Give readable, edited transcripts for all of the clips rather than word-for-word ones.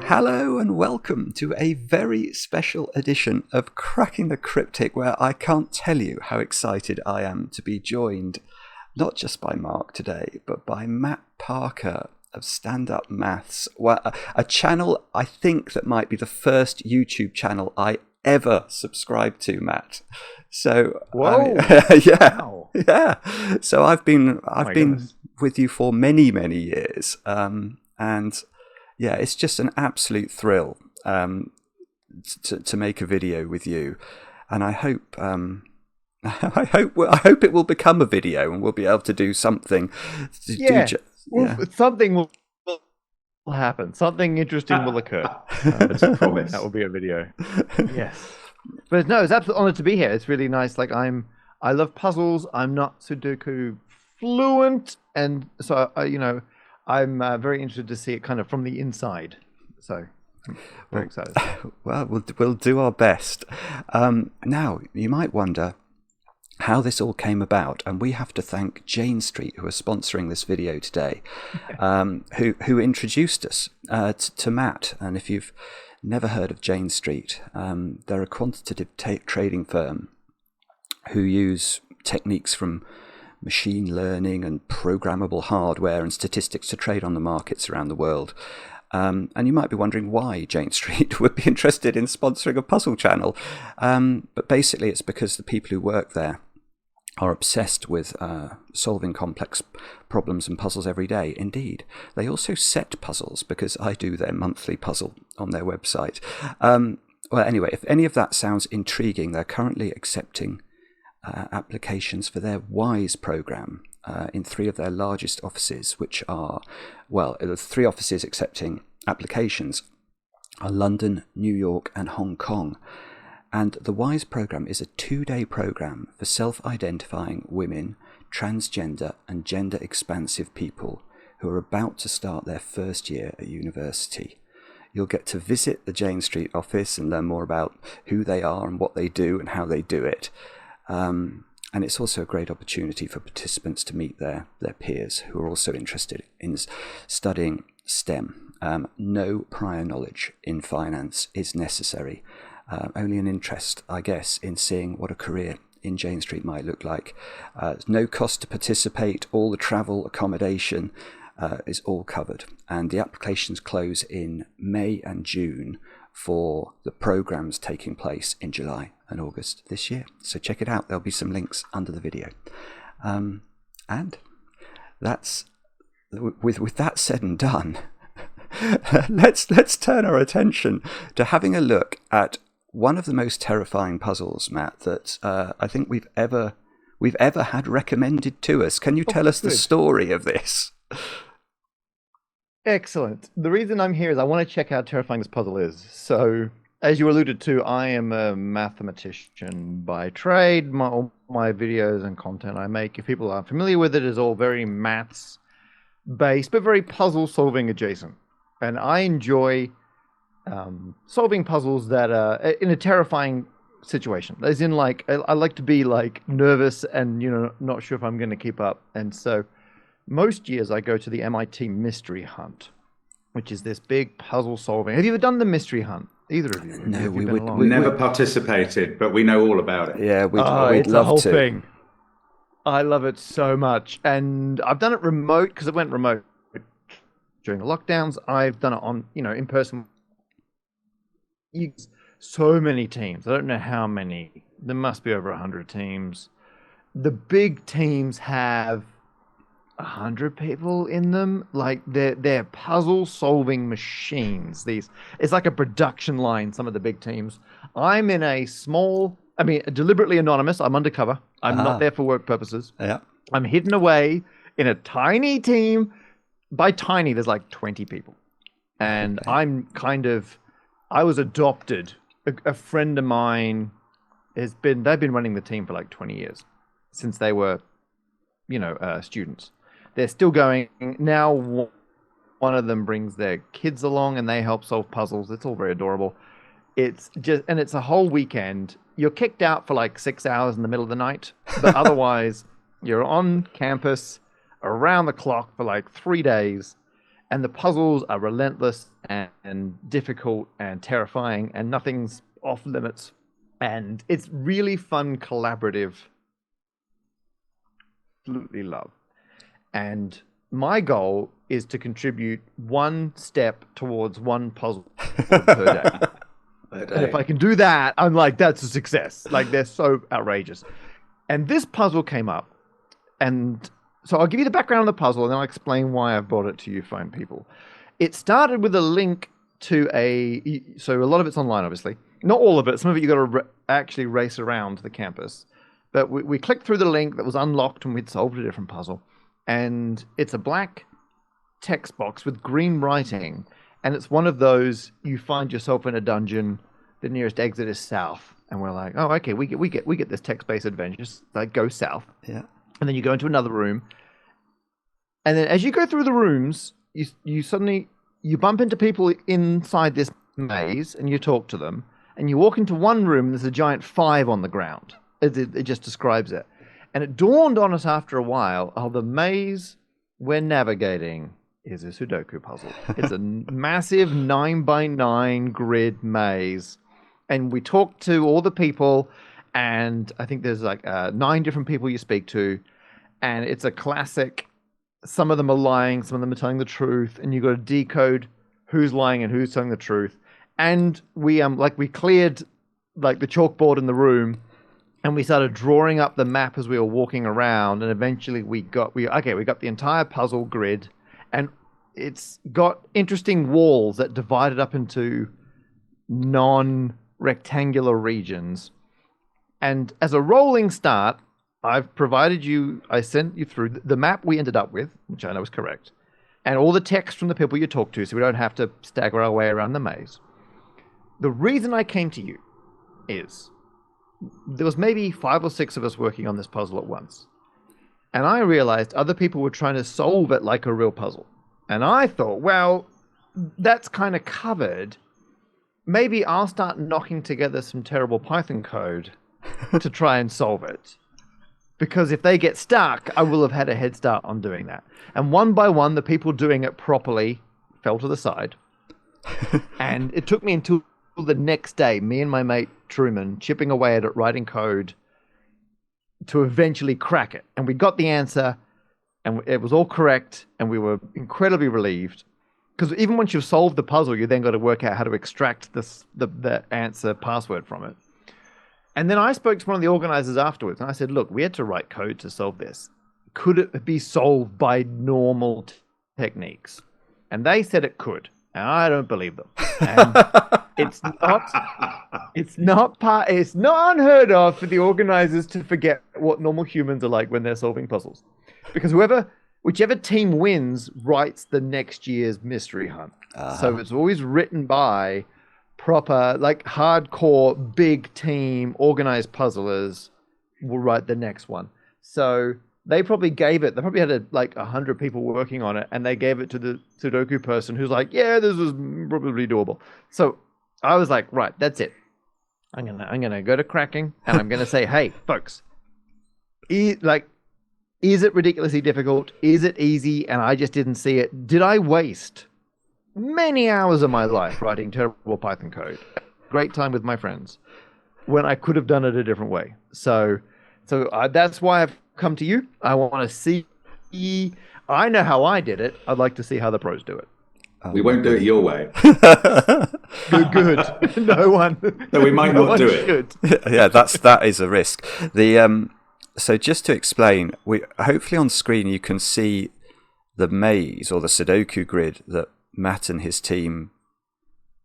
Hello and welcome to a very special edition of Cracking the Cryptic, where I can't tell you how excited I am to be joined not just by Mark today, but by Matt Parker of Stand Up Maths, a channel I think that might be the first YouTube channel I ever subscribed to, Matt. So, whoa, yeah, wow. yeah. So I've been Goodness. with you for many years, and yeah, it's just an absolute thrill to make a video with you, and I hope I hope it will become a video and we'll be able to do something. Something will happen. Something interesting will occur. That's a promise. That will be a video. Yes, but no, it's absolutely honored to be here. It's really nice. Like I love puzzles. I'm not Sudoku fluent, and so I'm very interested to see it kind of from the inside. So I'm very excited. Well, we'll do our best. Now, you might wonder how this all came about, and we have to thank Jane Street, who are sponsoring this video today, who introduced us to Matt. And if you've never heard of Jane Street, they're a quantitative trading firm who use techniques from machine learning and programmable hardware and statistics to trade on the markets around the world. And you might be wondering why Jane Street would be interested in sponsoring a puzzle channel. But basically it's because the people who work there are obsessed with solving complex problems and puzzles every day. Indeed, they also set puzzles, because I do their monthly puzzle on their website. Well, anyway, if any of that sounds intriguing, they're currently accepting applications for their WISE program in 3 of their largest offices, which are, well, the 3 offices accepting applications are London, New York, and Hong Kong. And the WISE program is a 2-day program for self-identifying women, transgender, and gender-expansive people who are about to start their first year at university. You'll get to visit the Jane Street office and learn more about who they are and what they do and how they do it. And it's also a great opportunity for participants to meet their peers who are also interested in studying STEM. No prior knowledge in finance is necessary. Only an interest, I guess, in seeing what a career in Jane Street might look like. No cost to participate. All the travel, accommodation is all covered. And the applications close in May and June for the programs taking place in July and August this year. So check it out. There'll be some links under the video. And that's with that said and done. let's turn our attention to having a look at one of the most terrifying puzzles, Matt, that I think we've ever had recommended to us. Can you tell us the story of this? Excellent. The reason I'm here is I want to check how terrifying this puzzle is. So, as you alluded to, I am a mathematician by trade. All my videos and content I make, if people aren't familiar with it, is all very maths-based, but very puzzle-solving adjacent. And I enjoy solving puzzles that are in a terrifying situation. As in, like, I like to be, like, nervous and, not sure if I'm going to keep up. And so most years I go to the MIT Mystery Hunt, which is this big puzzle solving. Have you ever done the Mystery Hunt? Either of you? No, we never participated, but we know all about it. Yeah, we'd it's love the whole to. thing. I love it so much. And I've done it remote because it went remote during the lockdowns. I've done it on, in person. So many teams. I don't know how many. There must be over 100 teams. The big teams have 100 people in them. Like they're puzzle solving machines. It's like a production line. Some of the big teams. I'm in a deliberately anonymous. I'm undercover. I'm not there for work purposes. Yeah. I'm hidden away in a tiny team. By tiny, there's like 20 people, and okay. I was adopted. A friend of mine they've been running the team for like 20 years, since they were, students. They're still going. Now one of them brings their kids along and they help solve puzzles. It's all very adorable. It's a whole weekend. You're kicked out for like 6 hours in the middle of the night, but otherwise you're on campus around the clock for like 3 days. And the puzzles are relentless and difficult and terrifying, and nothing's off limits. And it's really fun, collaborative. Absolutely love. And my goal is to contribute one step towards one puzzle per day. And if I can do that, I'm like, that's a success. Like, they're so outrageous. And this puzzle came up. And so I'll give you the background on the puzzle, and then I'll explain why I've brought it to you fine people. It started with a link to so a lot of it's online, obviously. Not all of it. Some of it you got to actually race around the campus. But we clicked through the link that was unlocked, and we'd solved a different puzzle. And it's a black text box with green writing. And it's one of those, you find yourself in a dungeon, the nearest exit is south. And we're like, oh, okay, we get this text-based adventure. Just like, go south. Yeah. And then you go into another room. And then as you go through the rooms, you suddenly bump into people inside this maze, and you talk to them. And you walk into one room, and there's a giant 5 on the ground. It just describes it. And it dawned on us after a while, the maze we're navigating is a Sudoku puzzle. It's a massive 9x9 grid maze. And we talked to all the people, and I think there's like 9 different people you speak to. And it's a classic. Some of them are lying, some of them are telling the truth, and you've got to decode who's lying and who's telling the truth. And we cleared like the chalkboard in the room, and we started drawing up the map as we were walking around, and eventually we got the entire puzzle grid, and it's got interesting walls that divide it up into non-rectangular regions. And as a rolling start, I sent you through the map we ended up with, which I know is correct, and all the text from the people you talk to, so we don't have to stagger our way around the maze. The reason I came to you is there was maybe 5 or 6 of us working on this puzzle at once. And I realized other people were trying to solve it like a real puzzle. And I thought, well, that's kind of covered. Maybe I'll start knocking together some terrible Python code to try and solve it. Because if they get stuck, I will have had a head start on doing that. And one by one, the people doing it properly fell to the side. And it took me until the next day, me and my mate Truman chipping away at it, writing code to eventually crack it. And we got the answer, and it was all correct, and we were incredibly relieved. Because even once you've solved the puzzle, you then got to work out how to extract the answer password from it. And then I spoke to one of the organizers afterwards, and I said, look, we had to write code to solve this. Could it be solved by normal techniques? And they said it could. And I don't believe them. And it's not unheard of for the organizers to forget what normal humans are like when they're solving puzzles. Because whichever team wins writes the next year's mystery hunt. So it's always written by proper, like hardcore, big team, organized puzzlers will write the next one. So they probably had like 100 people working on it, and they gave it to the Sudoku person who's like, yeah, this is probably doable. So I was like, right, that's it. I'm gonna go to cracking, and I'm gonna say, hey, folks, is it ridiculously difficult? Is it easy? And I just didn't see it. Did I waste many hours of my life writing terrible Python code? Great time with my friends when I could have done it a different way. So that's why I've come to you. I want to see. I know how I did it. I'd like to see how the pros do it. We won't do it your way. Good. No one. No, we might not do it. Yeah, that is a risk. So just to explain, hopefully on screen you can see the maze or the Sudoku grid that Matt and his team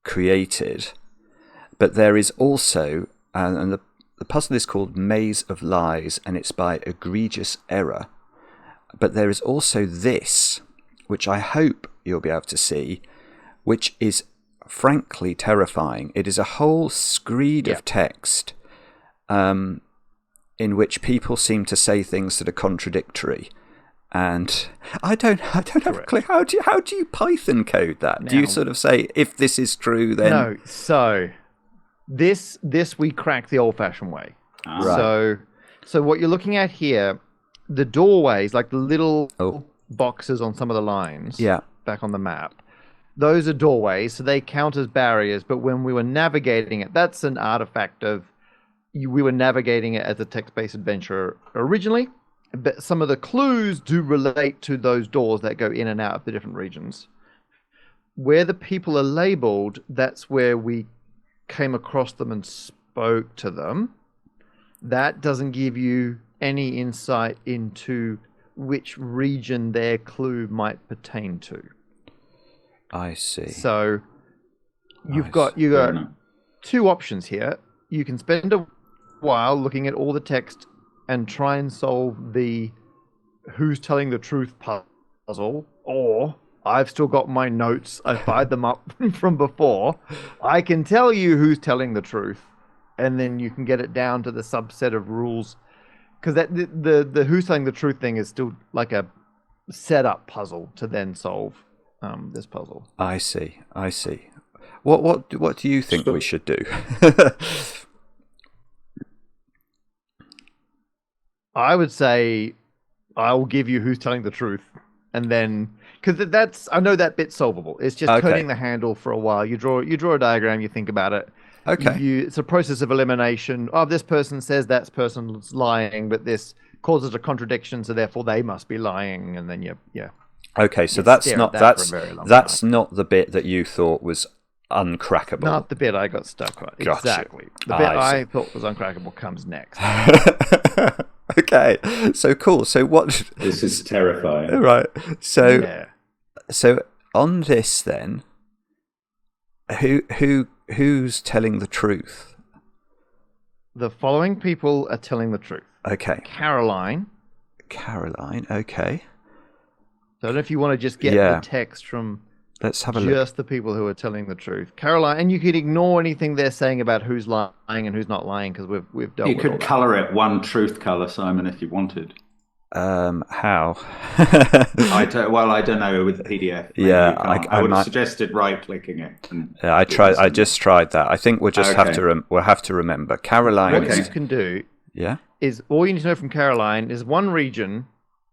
created. But there is also, and the puzzle is called Maze of Lies, and it's by Egregious Error. But there is also this, which I hope you'll be able to see, which is frankly terrifying. It is a whole screed of text in which people seem to say things that are contradictory. And I don't have a clue. How do you Python code that? Now, do you sort of say, if this is true, then... No, so this we crack the old-fashioned way. Right. So what you're looking at here, the doorways, like the little boxes on some of the lines, back on the map. Those are doorways, so they count as barriers. But when we were navigating it, that's an artifact of we were navigating it as a text-based adventure originally. But some of the clues do relate to those doors that go in and out of the different regions. Where the people are labeled, that's where we came across them and spoke to them. That doesn't give you any insight into which region their clue might pertain to. I see. So you've got two options here. You can spend a while looking at all the text and try and solve the who's telling the truth puzzle, or I've still got my notes. I fired them up from before. I can tell you who's telling the truth, and then you can get it down to the subset of rules. Because the who's telling the truth thing is still like a setup puzzle to then solve this puzzle. I see. What do you think we should do? I would say I'll give you who's telling the truth, and then because I know that bit's solvable. It's just turning the handle for a while. You draw a diagram. You think about it. Okay. It's a process of elimination. Oh, this person says that person's lying, but this causes a contradiction, so therefore they must be lying. And then yeah. Okay, so that's not the bit that you thought was uncrackable. Not the bit I got stuck on. Gotcha. Exactly. The bit I thought was uncrackable comes next. Okay, so cool. So what? This is terrifying. Right. So on this then, who's telling the truth? The following people are telling the truth. Okay. Caroline. Okay. So I don't know if you want to just get the text from Let's have a just the people who are telling the truth. Caroline, and you could ignore anything they're saying about who's lying and who's not lying because we've dealt with it. You could colour it one truth colour, Simon, if you wanted. How? I don't know with the PDF. Yeah, I would have suggested right-clicking it. I just tried that. I think we'll just have to remember Caroline. What you can do, is all you need to know from Caroline is one region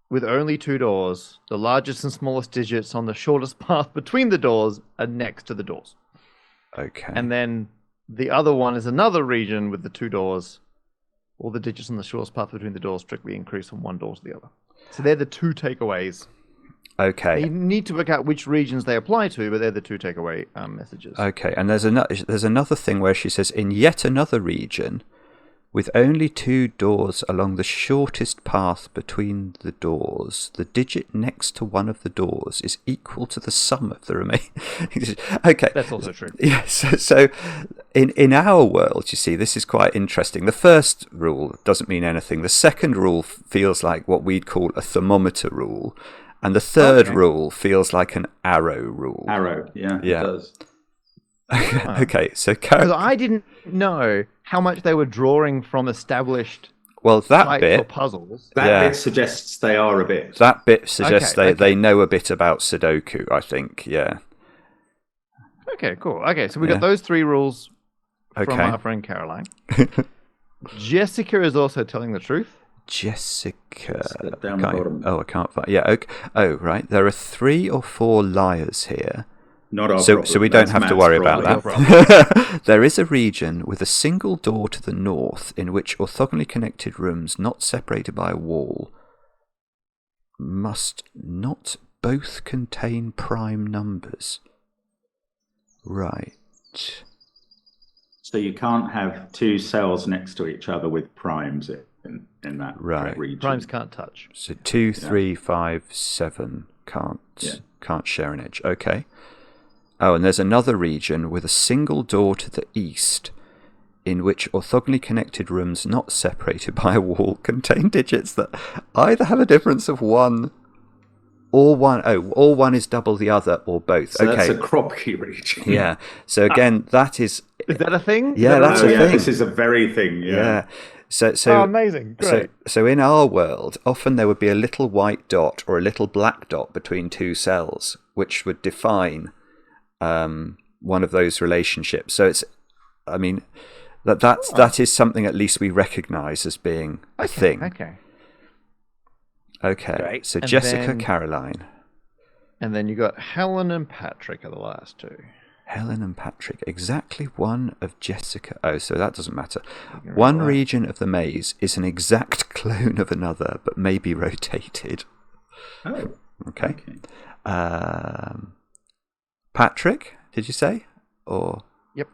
with only two doors. The largest and smallest digits on the shortest path between the doors are next to the doors. Okay. And then the other one is another region with the two doors. All the digits on the shortest path between the doors strictly increase from one door to the other. So they're the two takeaways. Okay. You need to work out which regions they apply to, but they're the two takeaway messages. Okay, and there's another thing where she says, in yet another region, with only two doors along the shortest path between the doors, the digit next to one of the doors is equal to the sum of the remaining. Okay. That's also true. Yes. Yeah, so in our world, you see, this is quite interesting. The first rule doesn't mean anything. The second rule feels like what we'd call a thermometer rule. And the third rule feels like an arrow rule. Arrow, yeah. It does. Okay, so because I didn't know how much they were drawing from established that bit puzzles. That bit suggests they are a bit. That bit suggests they know a bit about Sudoku, I think. Yeah. Okay, cool. Okay, so we got those three rules from our friend Caroline. Jessica is also telling the truth. Jessica. Down the bottom. I can't find. Yeah. Okay. Oh, right. There are 3 or 4 liars here. Not our problem. So we don't have to worry about that. There is a region with a single door to the north in which orthogonally connected rooms not separated by a wall must not both contain prime numbers. Right. So you can't have two cells next to each other with primes in that region. Primes can't touch. So 2, 3, 5, 7 can't share an edge. Okay. Oh, and there's another region with a single door to the east in which orthogonally connected rooms not separated by a wall contain digits that either have a difference of 1 or 1. Oh, or one is double the other or both. So that's a Kropke region. Yeah. So again, that is... Is that a thing? Yeah, that's a thing. This is a very thing. Yeah. So amazing. Great. So in our world, often there would be a little white dot or a little black dot between two cells, which would define one of those relationships. So it's, I mean, that is something at least we recognise as being a thing. Okay. Okay. Great. So And Jessica, then Caroline. And then you got Helen and Patrick are the last two. Helen and Patrick. Exactly one of Jessica. Oh, so that doesn't matter. One region of the maze is an exact clone of another, but may be rotated. Oh. Okay. Patrick, did you say? Or Yep.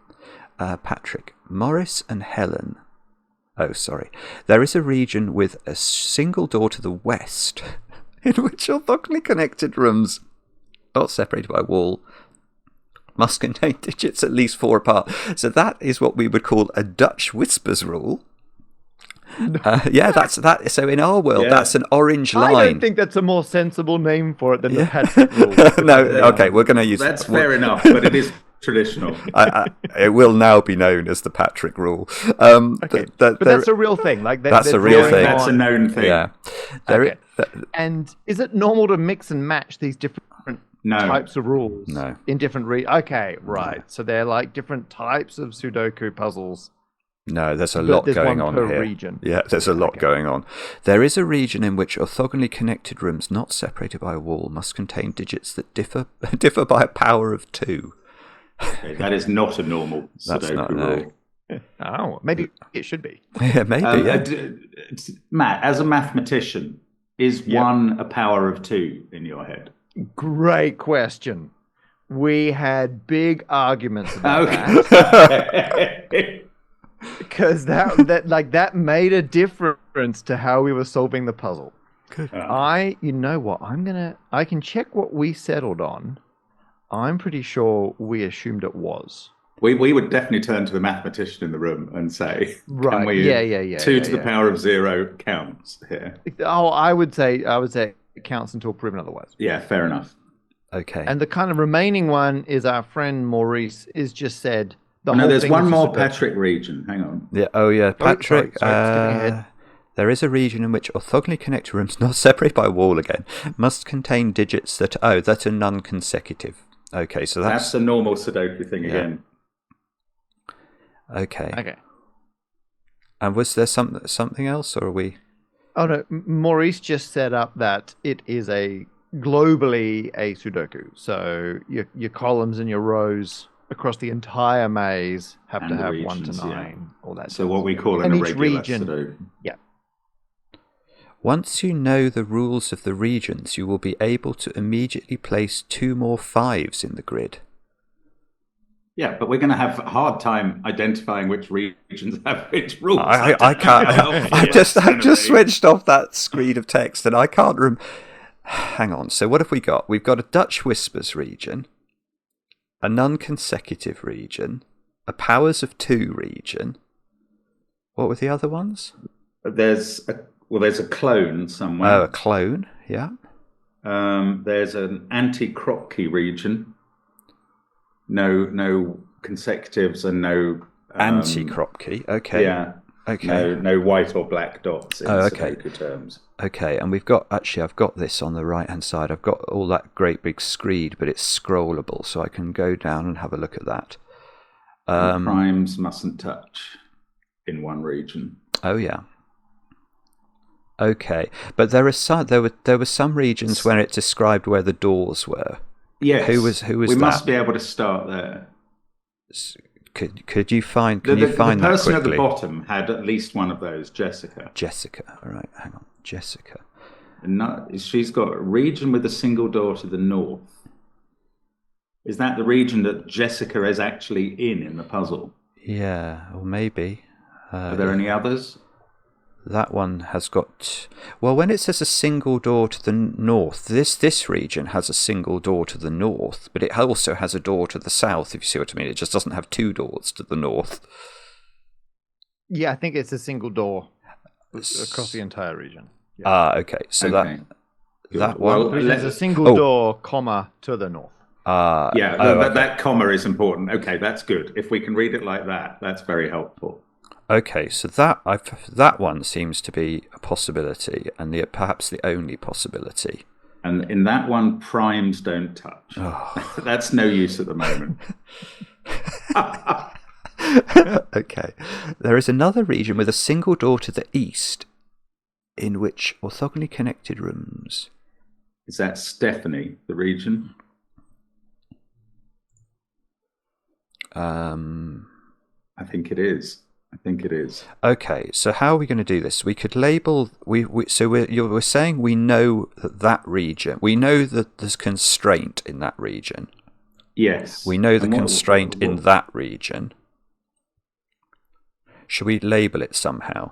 Patrick. Morris and Helen. Oh, sorry. There is a region with a single door to the west in which orthogonally connected rooms, not separated by a wall, must contain digits at least 4 apart. So that is what we would call a Dutch whispers rule. Yeah, that's that. So in our world, that's an orange line. I don't think that's a more sensible name for it than the Patrick rule. No, okay, we're going to use that's fair enough, but it is traditional. It will now be known as the Patrick rule. Okay, but that's a real thing. Like that's a real thing. That's a known thing. Yeah. And is it normal to mix and match these different types of rules in different Okay, right. So they're like different types of Sudoku puzzles. No, there's a lot going on here. Region. Yeah, there's a lot going on. There is a region in which orthogonally connected rooms not separated by a wall must contain digits that differ by a power of 2. Okay, that is not a normal Sudoku rule. Oh, maybe it should be. Yeah, maybe. Matt, as a mathematician, is 1 a power of 2 in your head? Great question. We had big arguments about that. Because that made a difference to how we were solving the puzzle. Good. You know what? I can check what we settled on. I'm pretty sure we assumed it was. We would definitely turn to the mathematician in the room and say, right, can we, 2 to the power of 0 counts here. Oh, I would say it counts until proven otherwise. Yeah, fair enough. Okay. And the kind of remaining one is our friend Maurice is just said there's one more Patrick region. Hang on. Yeah. Oh, yeah. Patrick. Sorry, there is a region in which orthogonally connected rooms, not separated by a wall again, must contain digits that are non-consecutive. Okay, so that's the normal Sudoku thing again. Okay. And was there something else, or are we? Oh no, Maurice just set up that it is globally a Sudoku. So your columns and your rows across the entire maze have to have regions, 1 to 9. All that. So what we call an irregular Sudoku. Yeah. Once you know the rules of the regions, you will be able to immediately place 2 more 5s in the grid. Yeah, but we're going to have a hard time identifying which regions have which rules. I can't. I've just switched off that screen of text, and I can't Hang on. So what have we got? We've got a Dutch whispers region, a non-consecutive region, a powers of 2 region. What were the other ones? There's a clone somewhere. Oh, a clone, yeah. There's an anti-Kropke region. No consecutives and no... anti-Kropke, okay. Yeah. Okay. No white or black dots in Sudoku terms. Okay, and I've got this on the right-hand side. I've got all that great big screed, but it's scrollable, so I can go down and have a look at that. Primes mustn't touch in one region. Oh, yeah. Okay, but there were some regions where it described where the doors were. Yes. Who was we that? Must be able to start there. Could you find? Can you find that quickly? The person at the bottom had at least one of those. Jessica. All right, hang on. Jessica. She's got a region with a single door to the north. Is that the region that Jessica is actually in the puzzle? Yeah, or maybe. Are there any others? That one has got... Well, when it says a single door to the north, this region has a single door to the north, but it also has a door to the south, if you see what I mean. It just doesn't have 2 doors to the north. Yeah, I think it's a single door across the entire region. Yeah. Okay. So that one... Well, there's a single door, comma, to the north. That comma is important. Okay, that's good. If we can read it like that, that's very helpful. Okay, so that one seems to be a possibility, and perhaps the only possibility. And in that one, primes don't touch. Oh. That's no use at the moment. Okay. There is another region with a single door to the east, in which orthogonally connected rooms Is that Stephanie, the region? I think it is. Okay, so how are we going to do this? We could label. We're saying we know that region. We know that there's constraint in that region. Yes. We know the constraint in that region. Should we label it somehow?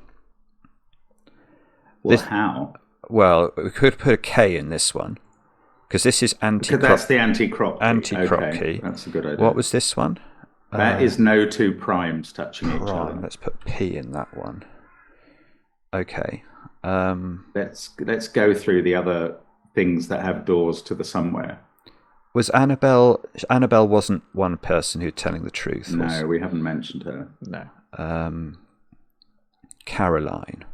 Well, how? Well, we could put a K in this one because this is anti-crop. Because that's the anti-crop key. Anti-crop key. That's a good idea. What was this one? That is no two primes touching each other. Let's put P in that one. Okay. Let's go through the other things that have doors to the somewhere. Was Annabelle wasn't one person who's telling the truth? No, we haven't mentioned her. No. Caroline.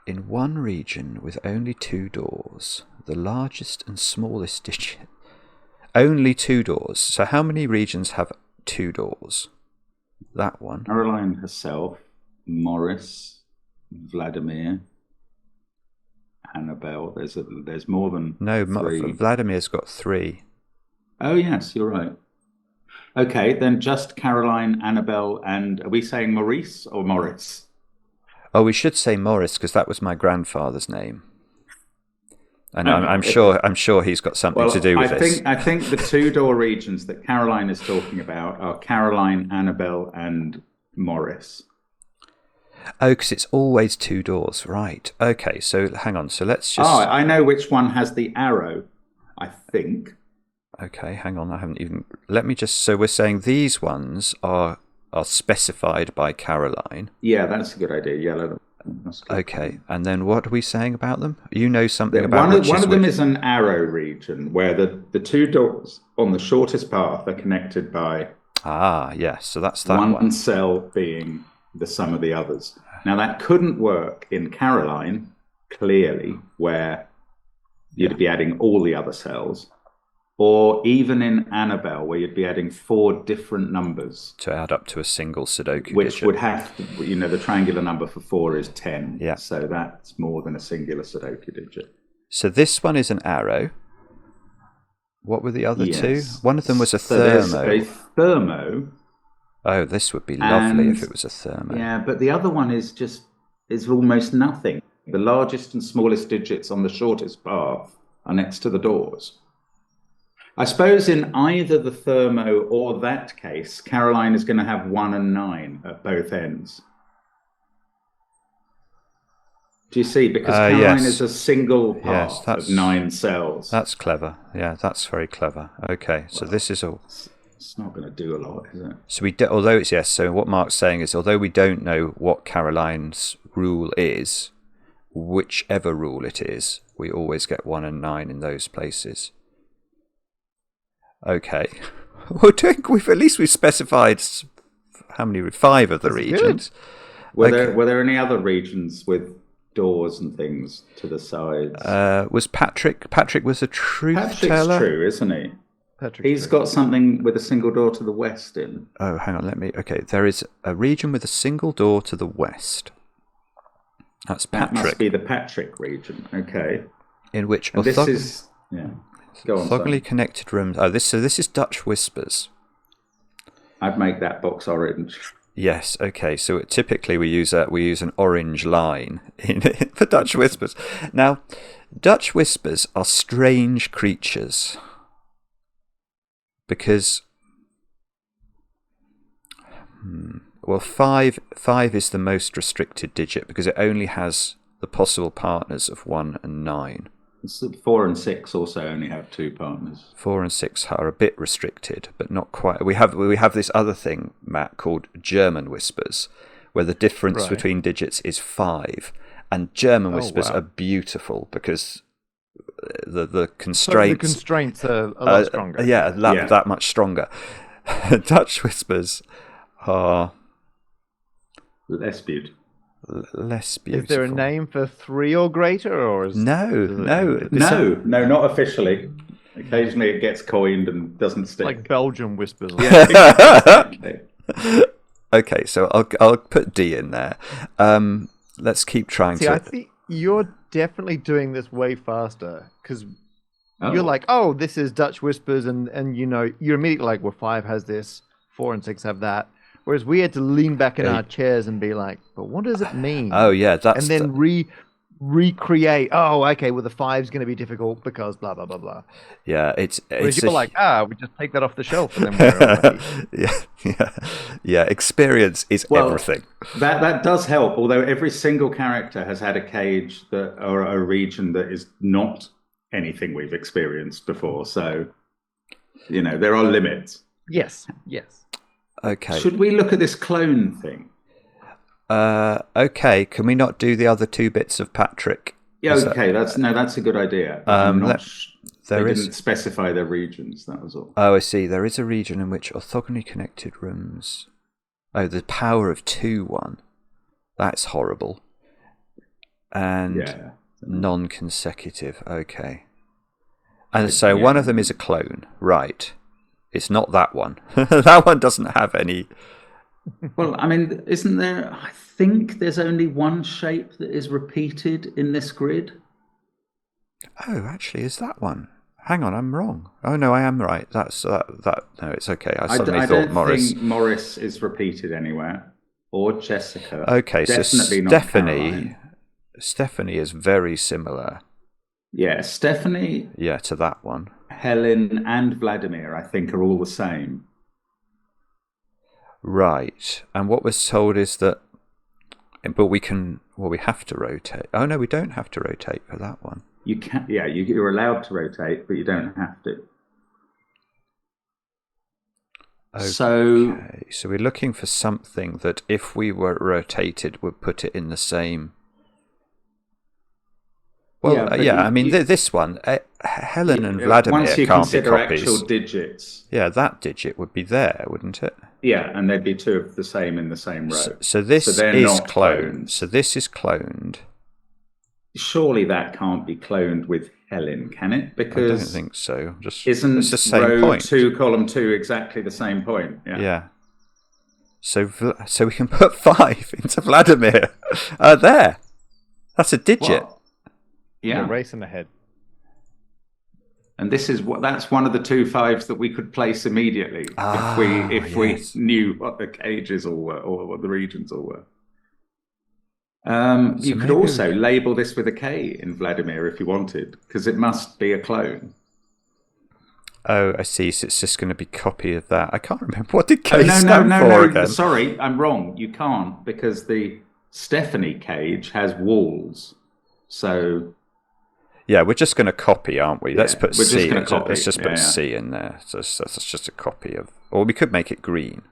In one region with only 2 doors, the largest and smallest digit. Only 2 doors. So how many regions have 2 doors? That one. Caroline herself, Morris, Vladimir, Annabelle. There's more than 3. Vladimir's got 3. Oh yes, you're right. Okay, then just Caroline, Annabelle, and are we saying Maurice or Morris? Oh, we should say Morris because that was my grandfather's name. And I'm sure he's got something to do with this. I think the 2-door regions that Caroline is talking about are Caroline, Annabelle, and Morris. Oh, because it's always 2 doors, right? Okay, so hang on. So let's just. Oh, I know which one has the arrow. I think. Okay, hang on. I haven't even. Let me just. So we're saying these ones are specified by Caroline. Yeah, that's a good idea. Yellow. Okay, and then what are we saying about them? You know something about one of them is an arrow region where the 2 doors on the shortest path are connected by yes, so that's that one cell being the sum of the others. Now that couldn't work in Caroline, clearly, where you'd be adding all the other cells, or even in Annabelle, where you'd be adding 4 different numbers to add up to a single Sudoku which digit. Would have to, the triangular number for 4 is 10. Yeah. So that's more than a singular Sudoku digit. So this one is an arrow. What were the other 2? One of them was a thermo. There's a thermo. Oh, this would be lovely if it was a thermo. Yeah, but the other one is almost nothing. The largest and smallest digits on the shortest path are next to the doors. I suppose in either the thermo or that case, Caroline is going to have 1 and 9 at both ends. Do you see? Because Caroline is a single path of 9 cells. That's clever. Yeah, that's very clever. Okay, so this is all. It's not going to do a lot, is it? So so what Mark's saying is, although we don't know what Caroline's rule is, whichever rule it is, we always get 1 and 9 in those places. Okay, we've specified how many? 5 of the regions. Were there any other regions with doors and things to the sides? Was Patrick was a truth teller? Patrick's true, isn't he? He's got something with a single door to the west in. Oh, hang on, okay, there is a region with a single door to the west. That's Patrick. That must be the Patrick region. Okay. In which this is Go on, orthogonally connected rooms. Oh, this is Dutch Whispers. I'd make that box orange. Yes. Okay. So typically we use an orange line for Dutch Whispers. Now, Dutch Whispers are strange creatures because, well, 5 is the most restricted digit because it only has the possible partners of 1 and 9. 4 and 6 also only have 2 partners. 4 and 6 are a bit restricted, but not quite. We have this other thing, Matt, called German whispers, where the difference between digits is 5. And German whispers are beautiful because the constraints. So the constraints are a lot stronger. That much stronger. Dutch whispers are less beautiful. Less beautiful. Is there a name for 3 or greater, or is no, not officially. Occasionally, it gets coined and doesn't stick. Like Belgian whispers. Yeah, exactly. Okay, so I'll put D in there. Let's keep trying to. I think you're definitely doing this way faster because Oh. you're like, oh, this is Dutch whispers, and you're immediately like, well, 5 has this, 4 and 6 have that. Whereas we had to lean back in our chairs and be like, but what does it mean? Oh yeah, that's and then recreate. Oh, okay. Well, the 5's going to be difficult because blah blah blah blah. Yeah, it's you're like, we just take that off the shelf and then we're away. yeah. Experience is everything. That does help. Although every single character has had a cage or a region that is not anything we've experienced before. So, there are limits. Yes. Okay. Should we look at this clone thing? Okay. Can we not do the other 2 bits of Patrick? Yeah. Okay. That's a good idea. They didn't specify their regions. That was all. Oh, I see. There is a region in which orthogonally connected rooms. Oh, the power of 2 one. That's horrible. And non-consecutive. Okay. And so one of them is a clone, right? It's not that one. That one doesn't have any. Well, I mean, isn't there? I think there's only one shape that is repeated in this grid. Oh, actually, is that one? Hang on, I'm wrong. Oh no, I am right. That's that. No, it's okay. I suddenly thought Morris. I don't think Morris is repeated anywhere, or Jessica. Okay, definitely so not Caroline. Stephanie is very similar. Yeah, Stephanie. Yeah, to that one. Helen and Vladimir, I think, are all the same. Right, and what was told is that, but we have to rotate. Oh no, we don't have to rotate for that one. You can, you're allowed to rotate, but you don't have to. Okay. So we're looking for something that, if we were rotated, would put it in the same. Well, I mean, this one, Helen and Vladimir once you can't consider be copies. Actual digits. Yeah, that digit would be there, wouldn't it? Yeah, and there'd be 2 of the same in the same row. So this is cloned. So this is cloned. Surely that can't be cloned with Helen, can it? Because I don't think so. Isn't it's the same row point. 2, column 2 exactly the same point? Yeah. So we can put 5 into Vladimir. There. That's a digit. What? Yeah, racing ahead. And that's one of the 2 5s that we could place immediately if we knew what the cages all were or what the regions all were. You could also label this with a K in Vladimir if you wanted, because it must be a clone. Oh, I see. So it's just going to be copy of that. I can't remember. What did K stand for again? Sorry, I'm wrong. You can't, because the Stephanie cage has walls. So... Yeah, we're just going to copy, aren't we? Let's put C. Let's just put C in there. So that's just a copy of, or we could make it green,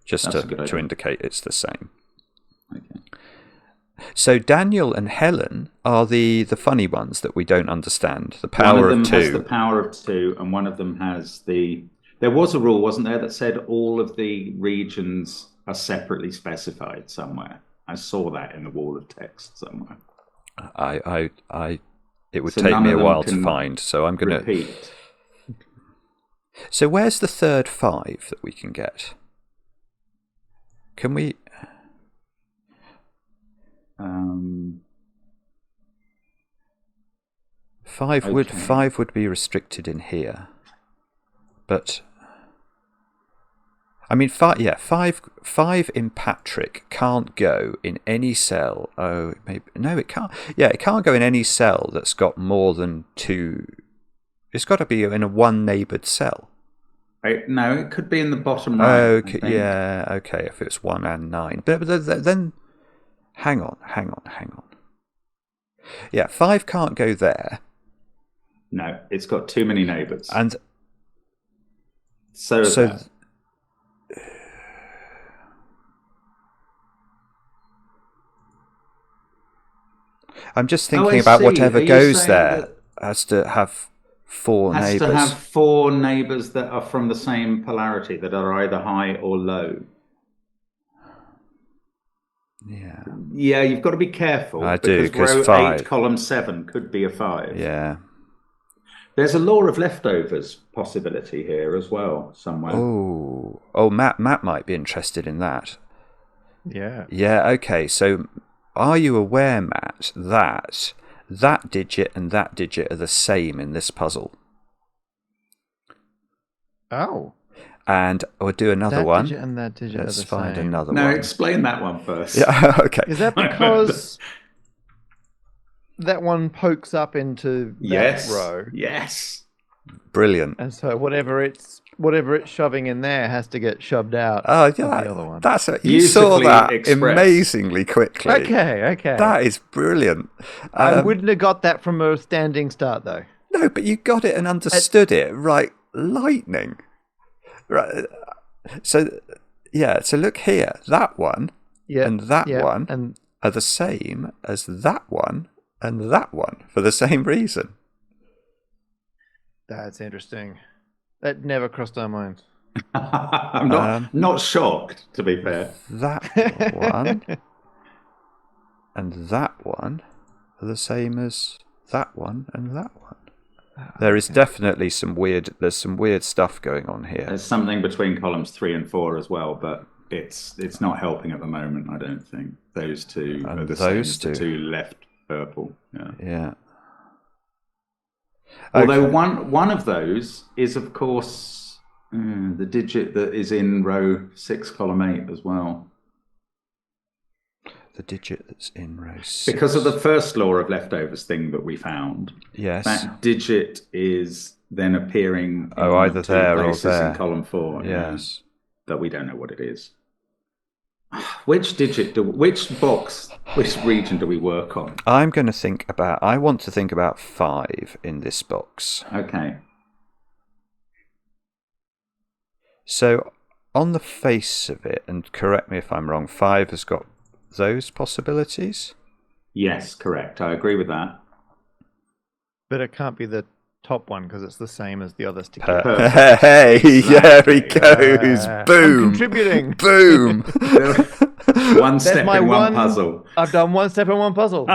just to indicate it's the same. Okay. So Daniel and Helen are the funny ones that we don't understand. The power of 2. One of them has the power of 2, and one of them has the. There was a rule, wasn't there, that said all of the regions are separately specified somewhere. I saw that in the wall of text somewhere. It would take me a while to find, so I'm going to repeat. So where's the third 5 that we can get? Can we? 5 would be restricted in here, but I mean, 5 in Patrick can't go in any cell. Oh, maybe no, it can't. Yeah, it can't go in any cell that's got more than 2. It's got to be in a 1 neighboured cell. No, it could be in the bottom right. Okay, yeah, okay. If it's 1 and 9, but then, hang on. Yeah, 5 can't go there. No, it's got too many neighbours. And so I'm just thinking about whatever goes there has to have 4 neighbours. Has to have 4 neighbours that are from the same polarity, that are either high or low. Yeah. Yeah, you've got to be careful. I do, because row 5. 8, column 7 could be a 5. Yeah. There's a law of leftovers possibility here as well, somewhere. Oh, Matt might be interested in that. Yeah. Yeah, okay. So are you aware, Matt, that that digit and that digit are the same in this puzzle? Oh. And we'll do another That one. digit and that digit Let's are the find same. another No, one. explain that one first. Yeah, okay. Is that because that one pokes up into that row? Yes. Brilliant. And so whatever it's shoving in there has to get shoved out Oh, of yeah, the other one. you saw Beautifully that expressed. amazingly quickly. Okay. That is brilliant. I wouldn't have got that from a standing start, though. No, but you got it and understood it. Right, lightning. Right. So, yeah, so look here. That one and that one and are the same as that one and that one for the same reason. that's interesting. That never crossed our minds. I'm not shocked, to be fair. That one and that one are the same as that one and that one. There is definitely some weird stuff going on here. There's something between columns 3 and 4 as well, but it's not helping at the moment, I don't think. Those two And are the those same as the two left purple. Yeah. Although one of those is, of course, the digit that is in row 6, column 8 as well. The digit that's in row 6. Because of the first law of leftovers thing that we found. Yes. That digit is then appearing in either two there or places there. in column 4. Yes. But we don't know what it is. Which digit which region do we work on? I want to think about 5 in this box. Okay. So on the face of it, and correct me if I'm wrong, 5 has got those possibilities? Yes, correct. I agree with that. But it can't be the top one because it's the same as the others together. Hey, there he goes. Boom. I'm contributing. Boom. One step in one puzzle. I've done one step in one puzzle.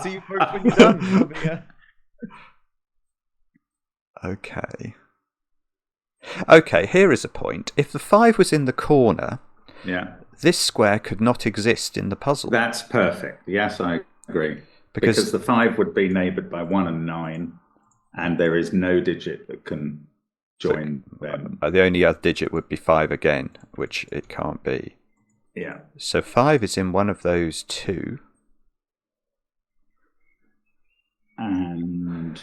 See you folks when you're done. Okay, here is a point. If the 5 was in the corner, this square could not exist in the puzzle. That's perfect. Yes, I agree. Because the 5 would be neighboured by 1 and 9, and there is no digit that can join them. The only other digit would be 5 again, which it can't be. Yeah. So 5 is in one of those two. And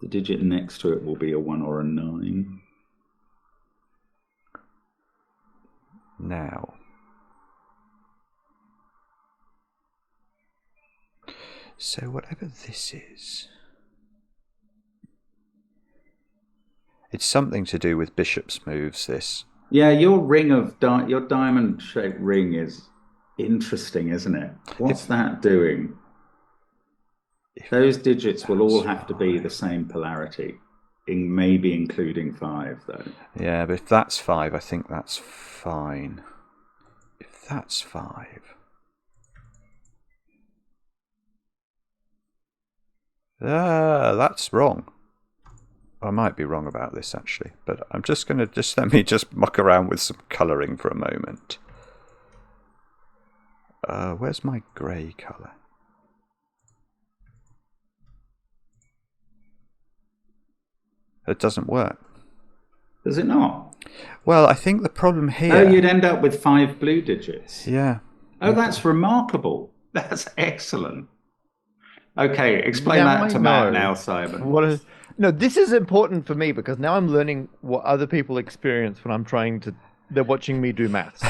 the digit next to it will be a 1 or a 9. Now. So whatever this is, it's something to do with bishop's moves, this. Yeah, your ring of your diamond-shaped ring is interesting, isn't it? What's that doing? Those digits will all have to be the same polarity, maybe including 5, though. Yeah, but if that's 5, I think that's fine. If that's 5... that's wrong. I might be wrong about this actually, but I'm just going to let me muck around with some colouring for a moment. Where's my grey colour? It doesn't work. Does it not? Well, I think the problem here... Oh, you'd end up with 5 blue digits. Yeah. Oh, that's remarkable. That's excellent. Okay, explain that to Matt now, Simon. No, this is important for me because now I'm learning what other people experience when they're watching me do maths.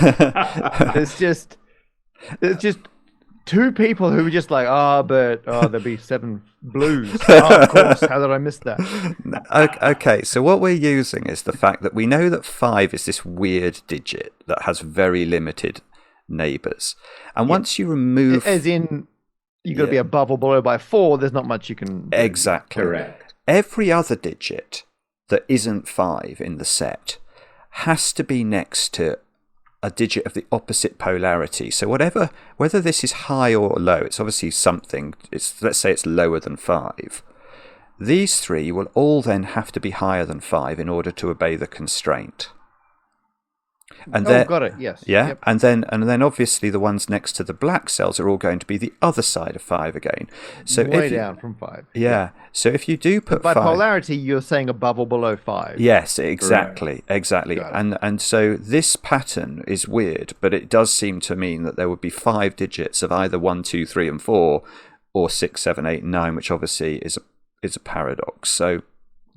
There's just 2 people who are just like, there'll be 7 blues. Of course, how did I miss that? Okay, so what we're using is the fact that we know that 5 is this weird digit that has very limited neighbours. And once you remove... As in... You've got to be above or below by 4. There's not much you can do. Exactly. Correct. Every other digit that isn't 5 in the set has to be next to a digit of the opposite polarity. So whether this is high or low, it's obviously something. Let's say it's lower than 5. These 3 will all then have to be higher than 5 in order to obey the constraint. And got it. Yes. Yeah, Yep. and then obviously the ones next to the black cells are all going to be the other side of 5 again. So Way down from 5. Yeah. So if you do put by 5, polarity, you're saying above or below 5. yes, exactly. Got it. And so this pattern is weird, but it does seem to mean that there would be 5 digits of either 1, 2, 3, and 4, or 6, 7, 8, and 9, which obviously is a paradox. So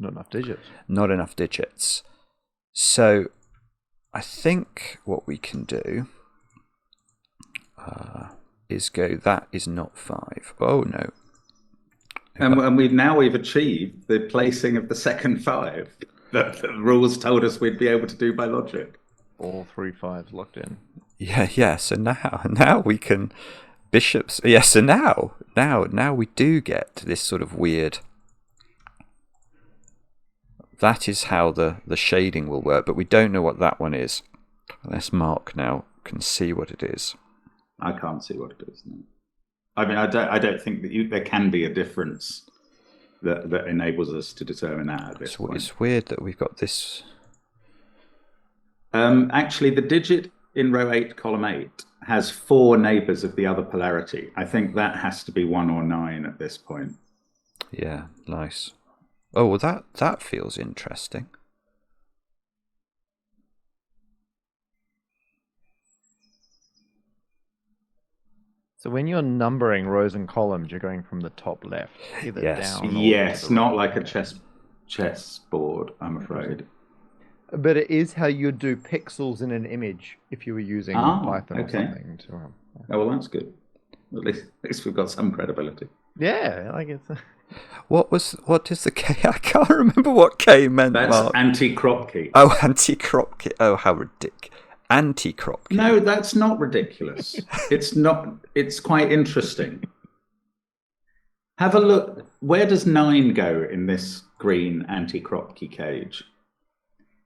Not enough digits. Not enough digits. So I think what we can do is go, that is not 5. Oh, no. And we've achieved the placing of the second 5 that the rules told us we'd be able to do by logic. All 3 5s locked in. Yeah. So now we can bishops. Yeah. So now we do get this sort of weird. That is how the shading will work, but we don't know what that one is. Unless Mark now can see what it is. I can't see what it is. No. I mean, I don't think that there can be a difference that enables us to determine that at this point. It's weird that we've got this. Actually, the digit in row 8, column 8 has 4 neighbours of the other polarity. I think that has to be 1 or 9 at this point. Yeah, nice. Oh, well, that feels interesting. So when you're numbering rows and columns, you're going from the top left, either down or yes, to the not right. like a chessboard, I'm afraid. But it is how you do pixels in an image if you were using Python or something. Oh, well, that's good. At least we've got some credibility. Yeah, like it's. What is the K? I can't remember what K meant. That's Mark. anti-crop key. Oh, anti-crop key. Oh, how ridiculous. Anti-crop key. No, that's not ridiculous. It's not. It's quite interesting. Have a look. Where does 9 go in this green anti-crop key cage?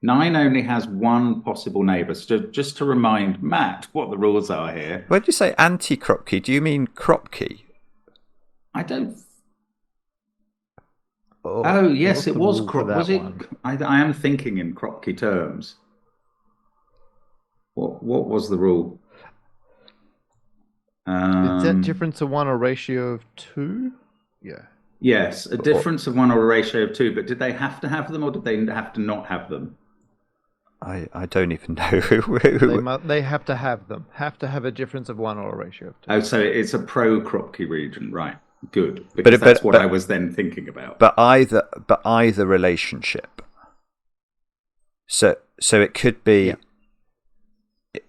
9 only has 1 possible neighbour. So just to remind Matt what the rules are here. When you say anti-crop key, do you mean crop key? I don't. Oh yes, it was crop. Was it? I am thinking in crop key terms. What was the rule? Is that difference of 1 or ratio of 2? Yeah. Yes, a difference of 1 or a ratio of 2. But did they have to have them, or did they have to not have them? I don't even know. They have to have them. Have to have a difference of 1 or a ratio of 2. Oh, so it's a pro-crop key region, right? Good, because that's what I was then thinking about. But either relationship. So it could be. Yeah.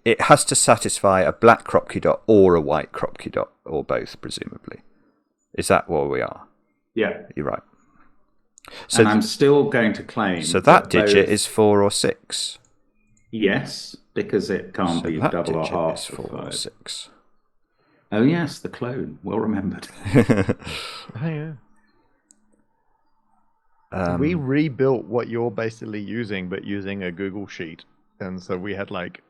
It has to satisfy a black crop key dot or a white crop key dot, or both, presumably. Is that where we are? Yeah, you're right. So I'm still going to claim. So that digit is 4 or 6. Yes, because it can't be double or half. 4 or 6. Oh yes, the clone. Well remembered. Oh yeah. We rebuilt what you're basically using, but using a Google sheet, and so we had like.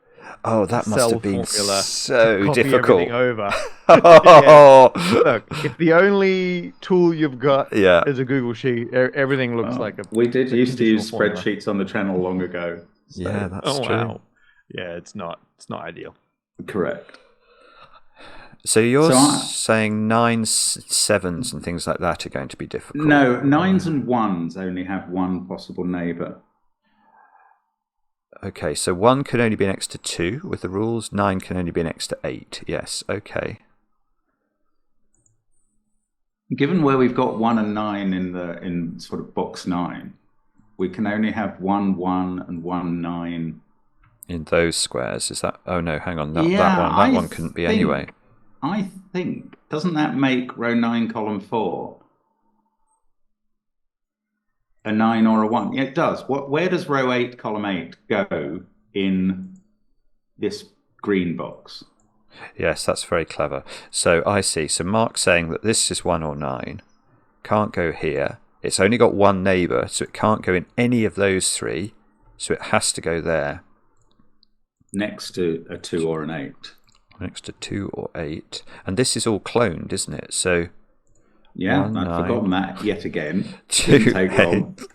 Oh, that must have been so difficult. Over. Oh. Yeah. Look, if the only tool you've got is a Google sheet, everything looks like a. We did used to use spreadsheets on the channel long ago. So. Yeah, that's true. Wow. Yeah, it's not ideal. Correct. So you're saying 9s, 7s, and things like that are going to be difficult? No, 9s and 1s only have 1 possible neighbour. Okay, so 1 can only be next to 2 with the rules. 9 can only be next to 8. Yes, okay. Given where we've got 1 and 9 in sort of box 9, we can only have 1, 1 and 1, 9. In those squares, is that? Oh no, hang on, that one couldn't be anyway. I think, doesn't that make row 9, column 4 a 9 or a 1? Yeah, it does. Where does row 8, column 8 go in this green box? Yes, that's very clever. So I see. So Mark's saying that this is 1 or 9. Can't go here. It's only got 1 neighbour, so it can't go in any of those 3. So it has to go there. Next to a 2 or an 8. Next to 2 or 8. And this is all cloned, isn't it? So yeah, I've forgotten that yet again. 2, 8.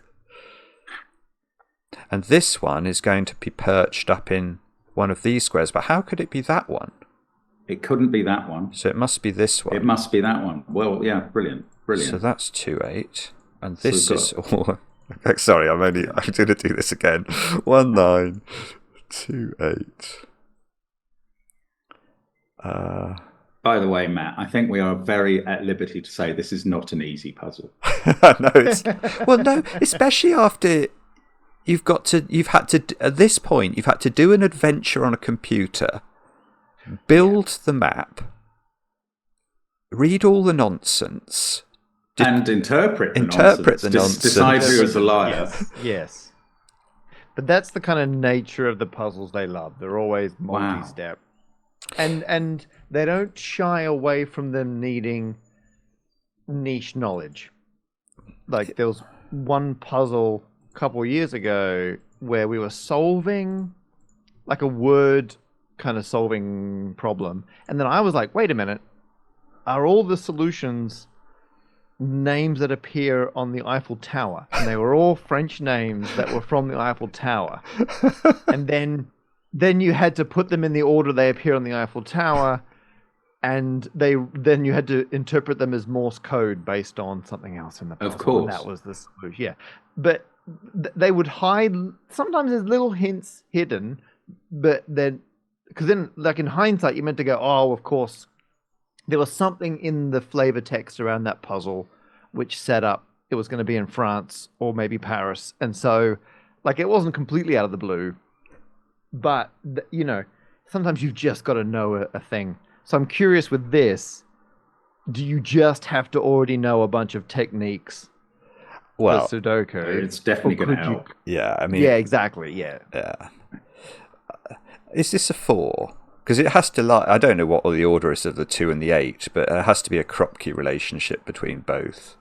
And this one is going to be perched up in one of these squares. But how could it be that one? It couldn't be that one. So it must be this one. It must be that one. Well, yeah, brilliant. So that's 2, 8. And this is all... Sorry, I'm going to do this again. 1, 9, 2, 8. By the way, Matt, I think we are very at liberty to say this is not an easy puzzle. No, especially after at this point, you've had to do an adventure on a computer, build the map, read all the nonsense, and interpret the nonsense. Decide who is a liar. Yes. But that's the kind of nature of the puzzles they love. They're always multi-step. Wow. And they don't shy away from them needing niche knowledge. Like there was one puzzle a couple of years ago where we were solving like a word kind of solving problem. And then I was like, wait a minute, are all the solutions names that appear on the Eiffel Tower? And they were all French names that were from the Eiffel Tower. And then you had to put them in the order they appear on the Eiffel Tower, and then you had to interpret them as Morse code based on something else in the puzzle. Of course. And that was the solution. Yeah. But they would hide, sometimes there's little hints hidden, but then, because then, like in hindsight, you meant to go, oh, of course, there was something in the flavor text around that puzzle which set up it was going to be in France or maybe Paris. And so, like, it wasn't completely out of the blue. But, you know, sometimes you've just got to know a thing. So I'm curious with this, do you just have to already know a bunch of techniques for Sudoku? It's definitely going to help. Yeah, I mean... Yeah, exactly, yeah. Yeah. Is this a 4? Because it has to, like, I don't know what the order is of the 2 and the 8, but there has to be a Kropke relationship between both.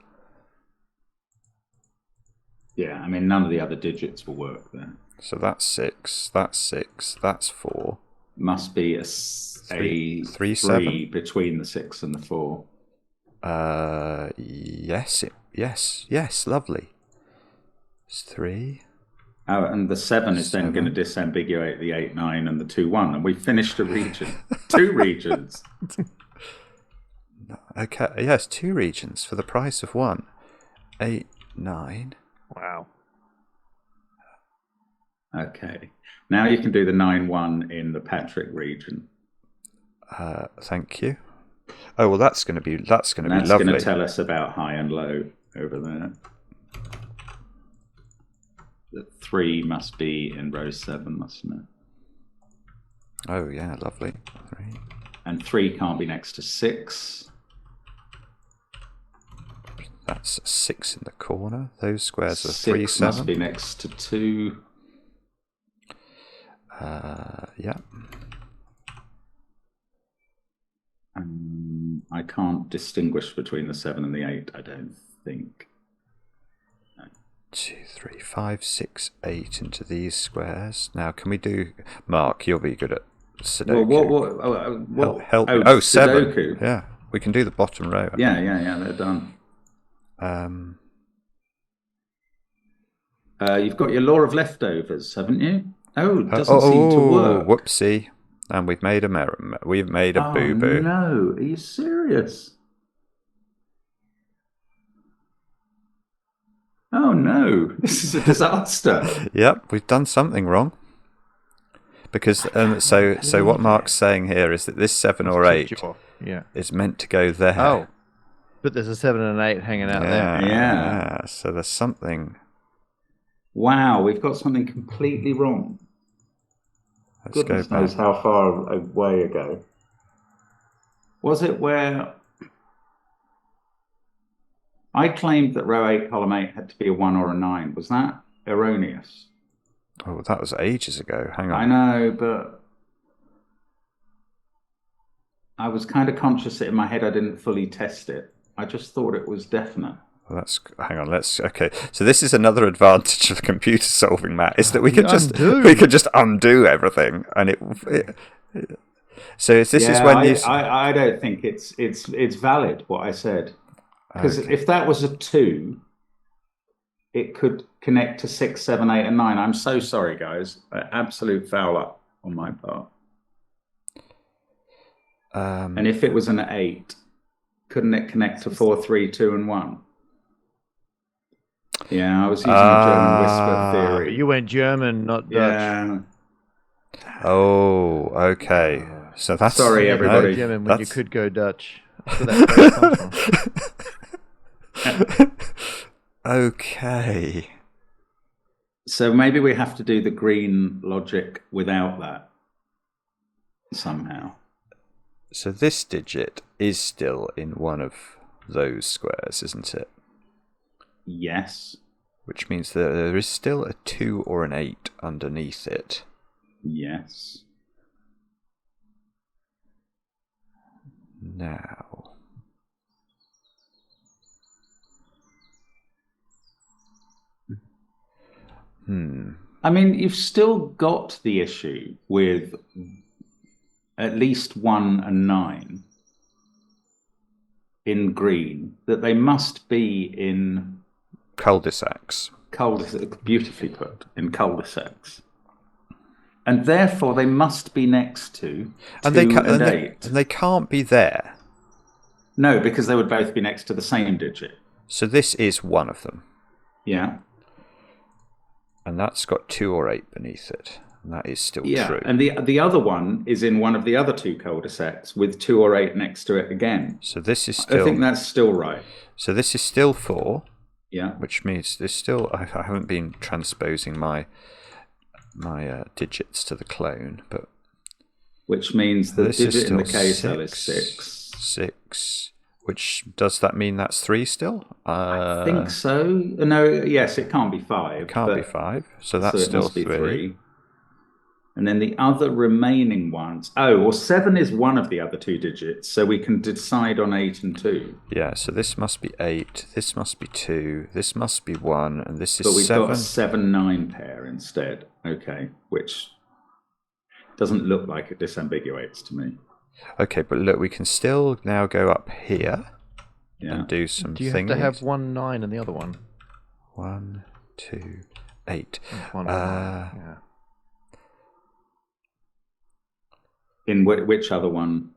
Yeah, I mean, none of the other digits will work there. So that's 6, that's 6, that's 4. Must be a 3 between the 6 and the 4. Yes, lovely. It's 3. Oh, and the 7 is then going to disambiguate the 8, 9, and the 2, 1, and we've finished a region. 2 regions. Okay, yes, 2 regions for the price of 1. 8, 9. Wow. Okay. Now you can do the 9, 1 in the Patrick region. Thank you. Oh well, that's going to be lovely. That's going to tell us about high and low over there. The 3 must be in row 7, mustn't it? Oh yeah, lovely. 3. And 3 can't be next to 6. That's 6 in the corner. Those squares are 3, 6 7. Must be next to 2. Yeah. I can't distinguish between the 7 and the 8, I don't think. 2, 3, 5, 6, 8 into these squares. Now, can we do... Mark, you'll be good at Sudoku. Help. Oh, 7. Sudoku. Yeah, we can do the bottom row. Yeah, they're done. You've got your law of leftovers, haven't you? Oh, it doesn't seem to work. Whoopsie. And we've made a boo-boo. No, are you serious? Oh no, this is a disaster. Yep, we've done something wrong. Because so what Mark's saying here is that this 7 or 8 is meant to go there. Oh, but there's a 7 and an 8 hanging out there. Yeah. So there's something. Wow, we've got something completely wrong. Goodness knows how far away ago. Was it where I claimed that row 8, column 8 had to be a 1 or a 9? Was that erroneous? Oh, that was ages ago. Hang on. I know, but I was kind of conscious that in my head I didn't fully test it. I just thought it was definite. Well, hang on. Okay. So this is another advantage of computer solving, Matt, is that we can just undo everything, and So is when you? I don't think it's valid what I said, because if that was a 2, it could connect to 6, 7, 8, and 9. I'm so sorry, guys. Absolute foul up. on my part. And if it was an 8, couldn't it connect to 4, 3, 2, and 1? Yeah, I was using a German whisper theory. You went German, not Dutch. Yeah. Oh, okay. So that's Sorry, everybody. German when you could go Dutch. That's where that phrase comes from. Okay. So maybe we have to do the green logic without that somehow. So this digit is still in one of those squares, isn't it? Yes. Which means that there is still a 2 or an 8 underneath it. Yes. Now. I mean, you've still got the issue with at least 1 and 9 in green, that they must be in Cul-de-sacs. Beautifully put, in cul-de-sacs. And therefore they must be next to 2 and 8. And they can't be there. No, because they would both be next to the same digit. So this is one of them. Yeah. And that's got 2 or 8 beneath it. And that is still true. And the other one is in one of the other 2 cul-de-sacs with 2 or 8 next to it again. So this is still... I think that's still right. So this is still 4. Yeah. Which means there's still... I haven't been transposing my digits to the clone, but... Which means the digit in the K cell is 6. 6. Which, does that mean that's 3 still? I think so. No, yes, it can't be 5. It can't be 5, so that's still 3. And then the other remaining ones... Oh, well, 7 is one of the other 2 digits, so we can decide on 8 and 2. Yeah, so this must be 8, this must be 2, this must be 1, and this is 7. But we've got a 7-9 pair instead. Okay, which doesn't look like it disambiguates to me. Okay, but look, we can still now go up here and do some things. Do you have to have 1, 9 and the other one? 1, 2, 8. Yeah. In which other one?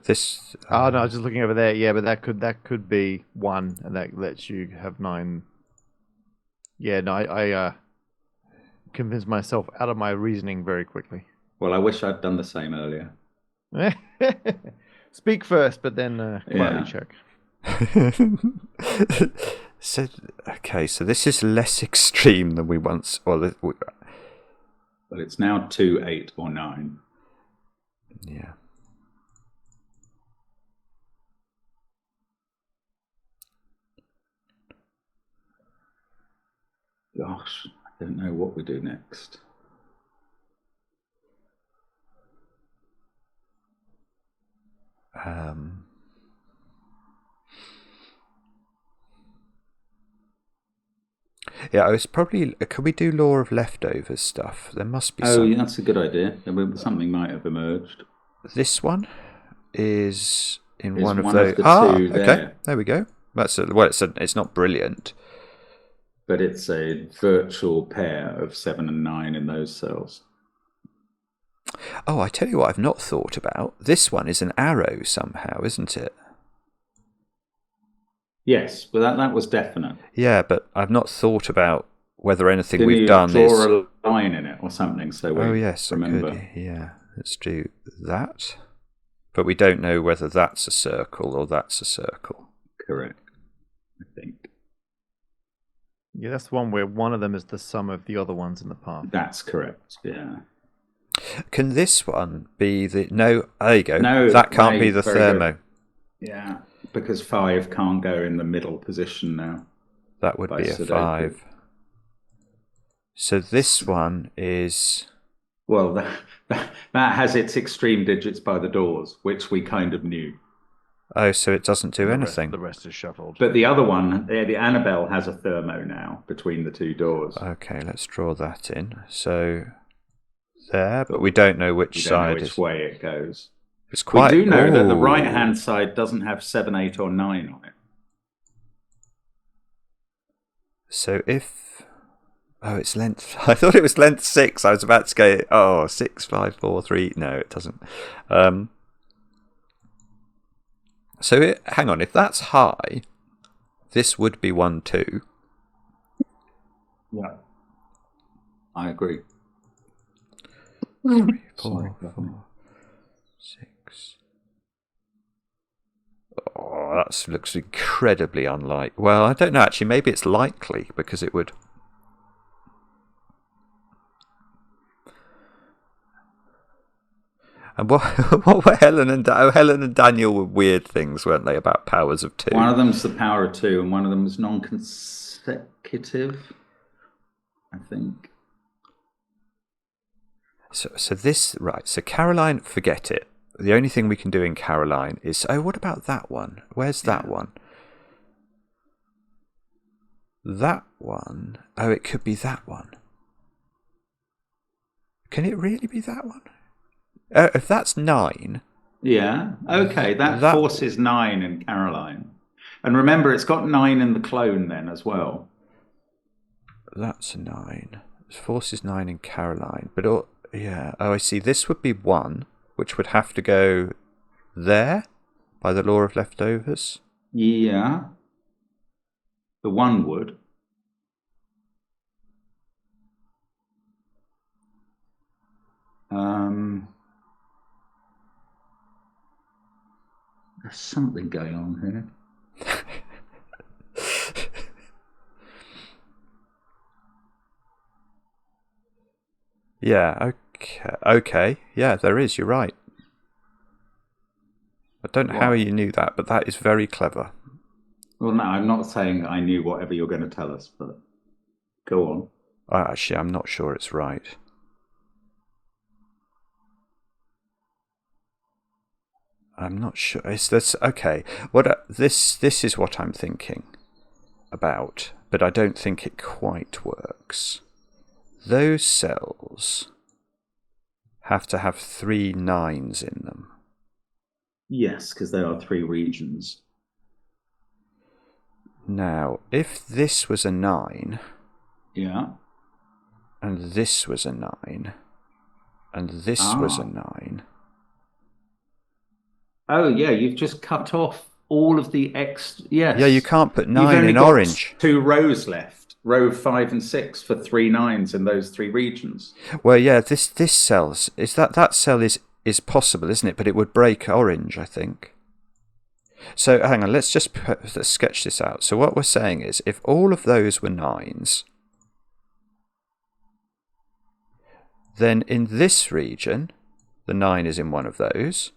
This. Oh no, I was just looking over there. Yeah, but that could be 1, and that lets you have 9. Yeah, no, I convinced myself out of my reasoning very quickly. Well, I wish I'd done the same earlier. Speak first, but then quietly check. So this is less extreme than we once. Well, but it's now 2, 8, or 9. Yeah. Gosh, I don't know what we do next. Yeah, I was probably... Could we do law of leftovers stuff? There must be yeah, that's a good idea. Something might have emerged. This one is one of the two there. Okay, there we go. It's not brilliant. But it's a virtual pair of 7 and 9 in those cells. Oh, I tell you what I've not thought about. This one is an arrow somehow, isn't it? Yes, but that was definite. Yeah, but I've not thought about whether anything we've done draw is... a line in it or something, so we remember. Good. Yeah, let's do that. But we don't know whether that's a circle or that's a circle. Correct, I think. Yeah, that's the one where one of them is the sum of the other ones in the path. That's correct, yeah. Can this one be the... No, there you go. No, that can't be the thermo. Good. Yeah, because 5 can't go in the middle position now. That would be a 5. So this one is... Well, that has its extreme digits by the doors, which we kind of knew. Oh, so it doesn't do anything. The rest is shuffled. But the other one, the Annabelle, has a thermo now between the 2 doors. Okay, let's draw that in. So there, but we don't know which side. Which way it goes. It's quite... We do know that the right-hand side doesn't have 7, 8, or 9 on it. So if Oh, it's length. I thought it was length 6. I was about to go, oh, 6, 5, 4, 3. No, it doesn't. So hang on, if that's high, this would be 1, 2. Yeah. I agree. 3, 4, 4, 6. Oh, that looks incredibly unlikely. Well, I don't know, actually. Maybe it's likely because it would... And what were Helen and Daniel were weird things, weren't they, about powers of 2? One of them's the power of 2, and one of them is non-consecutive, I think. So this, right, so Caroline, forget it. The only thing we can do in Caroline is, oh, what about that one? Where's that one? That one, oh, it could be that one. Can it really be that one? If that's 9... Yeah, okay, that forces 9 in Caroline. And remember, it's got 9 in the clone then as well. That's a 9. It forces 9 in Caroline. But, yeah, oh, I see. This would be 1, which would have to go there by the law of leftovers. Yeah. The 1 would. There's something going on here. Yeah, okay. Yeah, there is, you're right. I don't know how you knew that, but that is very clever. Well, no, I'm not saying I knew whatever you're going to tell us, but go on. Actually, I'm not sure it's right. I'm not sure. Is this okay? This is what I'm thinking about, but I don't think it quite works. Those cells have to have 3 9s in them. Yes, because there are 3 regions. Now, if this was a 9, yeah, and this was a 9, and this was a 9. Oh, yeah, you've just cut off all of the Yes. Yeah, you can't put 9 in orange. 2 rows left. Row 5 and 6 for 3 9s in those 3 regions. Well, yeah, this cell's... That cell is possible, isn't it? But it would break orange, I think. So, hang on, let's sketch this out. So what we're saying is, if all of those were 9s, then in this region, the 9 is in one of those.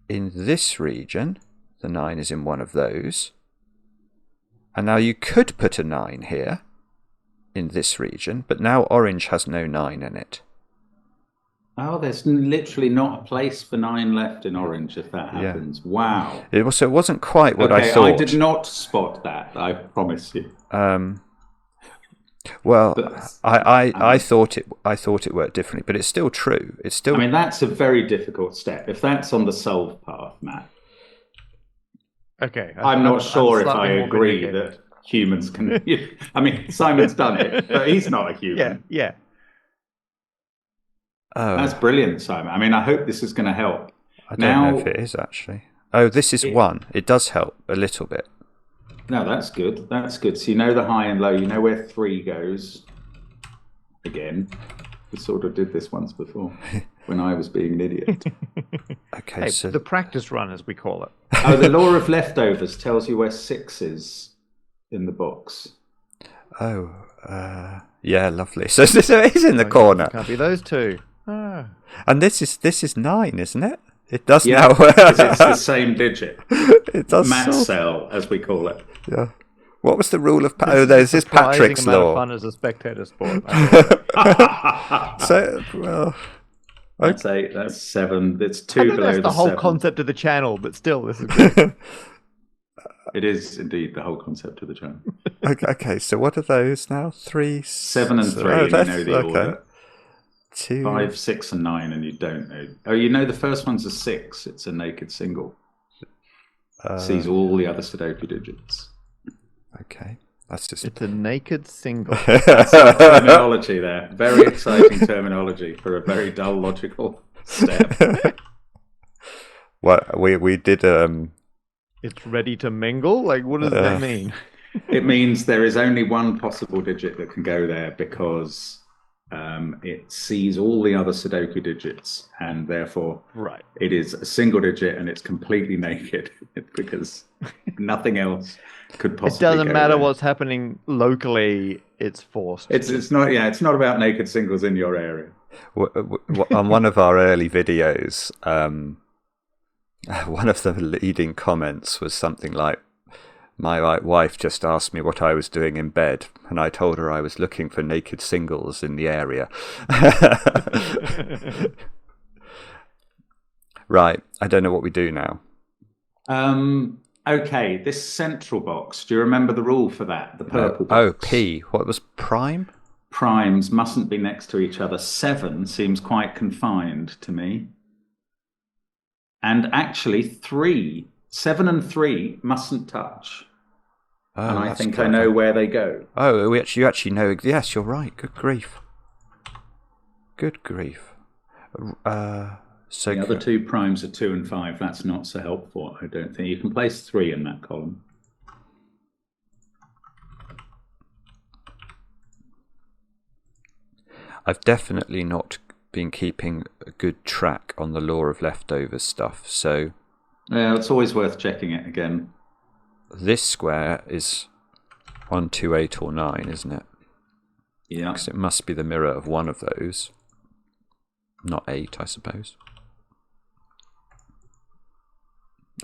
In this region, the 9 is in one of those. And now you could put a 9 here, in this region, but now orange has no 9 in it. Oh, there's literally not a place for 9 left in orange if that happens. Yeah. Wow. It wasn't quite what I thought. I did not spot that, I promise you. Well, I thought it worked differently, but it's still true. It's still. I mean, that's a very difficult step. If that's on the solve path, Matt. Okay. I'm not sure if I agree that humans can. I mean, Simon's done it, but he's not a human. Yeah. Oh. That's brilliant, Simon. I mean, I hope this is going to help. I don't know if it is actually. Oh, this is 1. It does help a little bit. No, that's good. That's good. So you know the high and low. You know where 3 goes. Again, we sort of did this once before when I was being an idiot. Okay, so the practice run, as we call it. Oh, the law of leftovers tells you where 6 is in the box. Oh, yeah, lovely. So it is in the corner. Can't be those 2. Ah. And this is 9, isn't it? It does now. Because it's the same digit. It does. Math cell, as we call it. Yeah. What was the rule of? There's this Patrick's law. Of fun as a spectator sport. So, well, that's 8. That's 7. It's 2 I know below that's the whole 7. concept of the channel, but still, this is good. It is indeed the whole concept of the channel. Okay. So what are those now? 3, 7, and 3. And you know the order. 2, 5, 6, and 9, and you don't know. Oh, you know the first one's a 6. It's a naked single. Sees all the other Sudoku digits. Okay. That's just... It's a naked single. That's some terminology there. Very exciting terminology for a very dull logical step. Well, we did... It's ready to mingle? Like, what does that mean? It means there is only one possible digit that can go there because it sees all the other Sudoku digits, and therefore it is a single digit and it's completely naked because nothing else could possibly It doesn't go matter there. what's happening locally, it's forced. It's not about naked singles in your area. On one of our early videos, one of the leading comments was something like, "My wife just asked me what I was doing in bed, and I told her I was looking for naked singles in the area." Right, I don't know what we do now. Okay, this central box, do you remember the rule for that? The purple box. Oh, P. What was prime? Primes mustn't be next to each other. 7 seems quite confined to me. And actually 7 and 3 mustn't touch. Oh, and I think clever. I know where they go. Oh, you actually know. Yes, you're right. Good grief. Good grief. So The other 2 primes are 2 and 5. That's not so helpful, I don't think. You can place 3 in that column. I've definitely not been keeping a good track on the law of leftovers stuff, so... Yeah, it's always worth checking it again. This square is 1, 2, 8 or 9, isn't it? Yeah. Because it must be the mirror of one of those. Not 8, I suppose.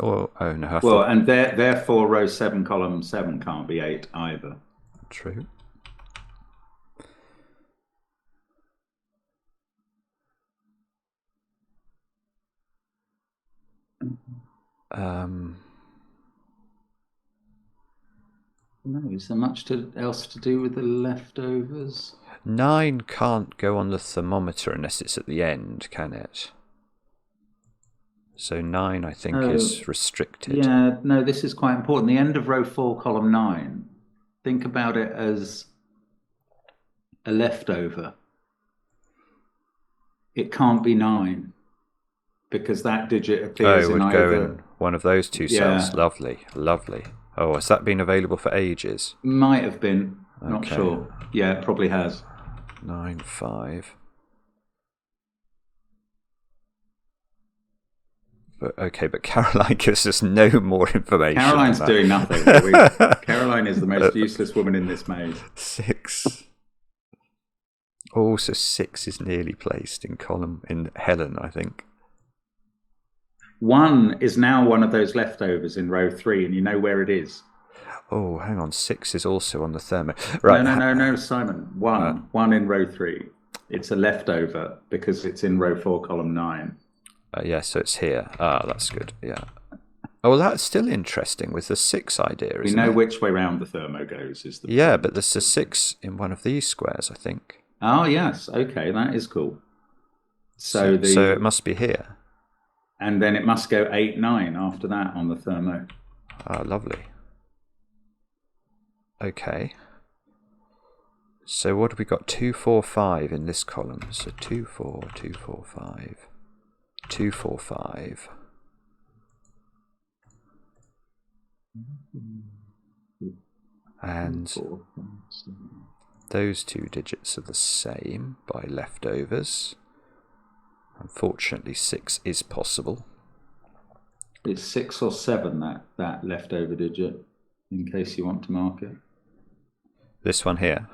Oh no. And therefore row 7, column 7 can't be 8 either. True. No, is there much else to do with the leftovers? 9 can't go on the thermometer unless it's at the end, can it? So 9, I think, is restricted. Yeah, no, this is quite important. The end of row 4, column 9. Think about it as a leftover. It can't be 9 because that digit appears it would in go either... in one of those 2 cells. Lovely, lovely. Oh, has that been available for ages? Might have been. Not Okay. sure. Yeah, it probably has. 9, 5. But Caroline gives us no more information. Caroline's doing nothing. Caroline is the most useless woman in this maze. 6. Oh, so 6 is nearly placed in column in Helen, I think. 1 is now one of those leftovers in row 3, and you know where it is. Oh, hang on. 6 is also on the thermo. Right. No, Simon. 1 in row 3. It's a leftover because it's in row 4, column 9. Yeah, so it's here. Ah, that's good. Yeah. Oh, well, that's still interesting with the 6 idea, We know which way round the thermo goes. Is the point. But there's a 6 in one of these squares, I think. Oh, yes. Okay, that is cool. So it must be here. And then it must go 8, 9 after that on the thermo. Ah, lovely. Okay. So what have we got? 2, 4, 5 in this column. So 2, 4, 2, 4, 5. 2, 4, 5. And those 2 digits are the same by leftovers. Unfortunately, 6 is possible. It's 6 or 7, that leftover digit, in case you want to mark it. This one here?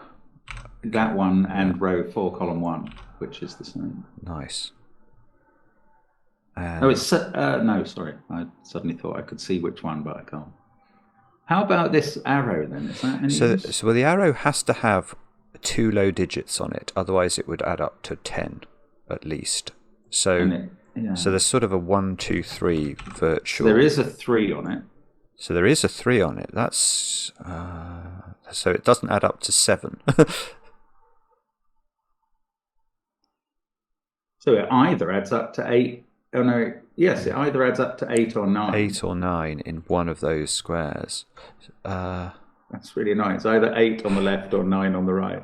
That one and row 4, column 1, which is the same. Nice. Oh, it's... no, sorry. I suddenly thought I could see which one, but I can't. How about this arrow, then? Is that any use? So the arrow has to have 2 low digits on it, otherwise it would add up to 10, at least. So there's sort of a 1, 2, 3 virtual. So there is a 3 on it. So there is a 3 on it. That's... so it doesn't add up to 7. So it either adds up to 8... Oh, no. Yes, it either adds up to 8 or 9. 8 or 9 in one of those squares. Oh, That's really annoying. It's either 8 on the left or 9 on the right.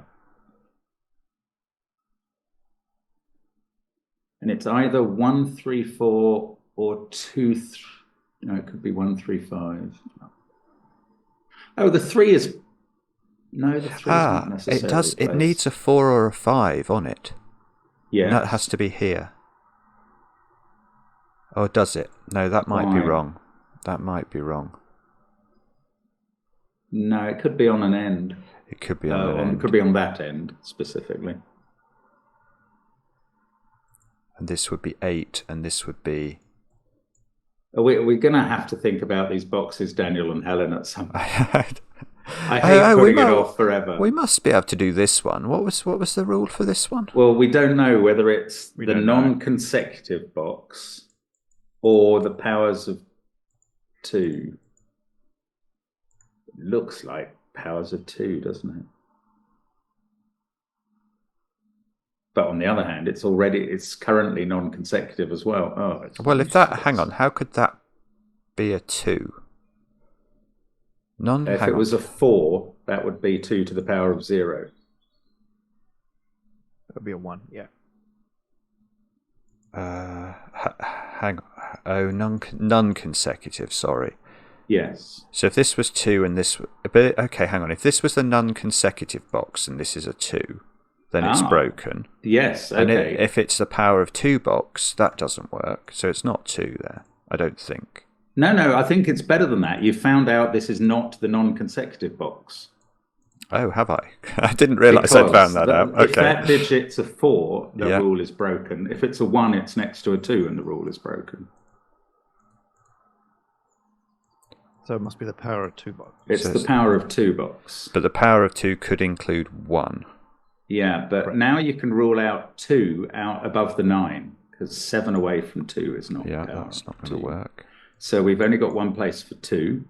And it's either 1, 3, 4 or 2, no, it could be 1, 3, 5. Oh, the 3 is... No, the 3 is not necessarily it does. placed. It needs a 4 or a 5 on it. Yeah. And that has to be here. Or does it? No, that might be wrong. That might be wrong. No, it could be on an end. It could be on an end. It could be on that end, specifically. And this would be 8, and this would be... We're going to have to think about these boxes, Daniel and Helen, at some point. I hate putting it off forever. We must be able to do this one. What was the rule for this one? Well, we don't know whether it's the non-consecutive box or the powers of 2. It looks like powers of 2, doesn't it? But on the other hand, it's currently non-consecutive as well. Oh, well, hang on, how could that be a 2? If it was a 4, that would be 2 to the power of 0. That would be a 1, yeah. Hang on. Oh, non-consecutive, sorry. Yes. So if this was 2 and this... But, okay, hang on. If this was the non-consecutive box and this is a 2, then it's broken. Yes, okay. And if it's the power of 2 box, that doesn't work. So it's not 2 there, I don't think. No, I think it's better than that. You found out this is not the non-consecutive box. Oh, have I? I didn't realise I'd found that out. Okay. If that digit's a 4, the rule is broken. If it's a 1, it's next to a 2 and the rule is broken. So it must be the power of 2 box. It's the power of 2 box. But the power of 2 could include 1. Yeah, but now you can rule out 2 out above the 9, because 7 away from 2 is not. Yeah, that's not going to work. So we've only got one place for 2.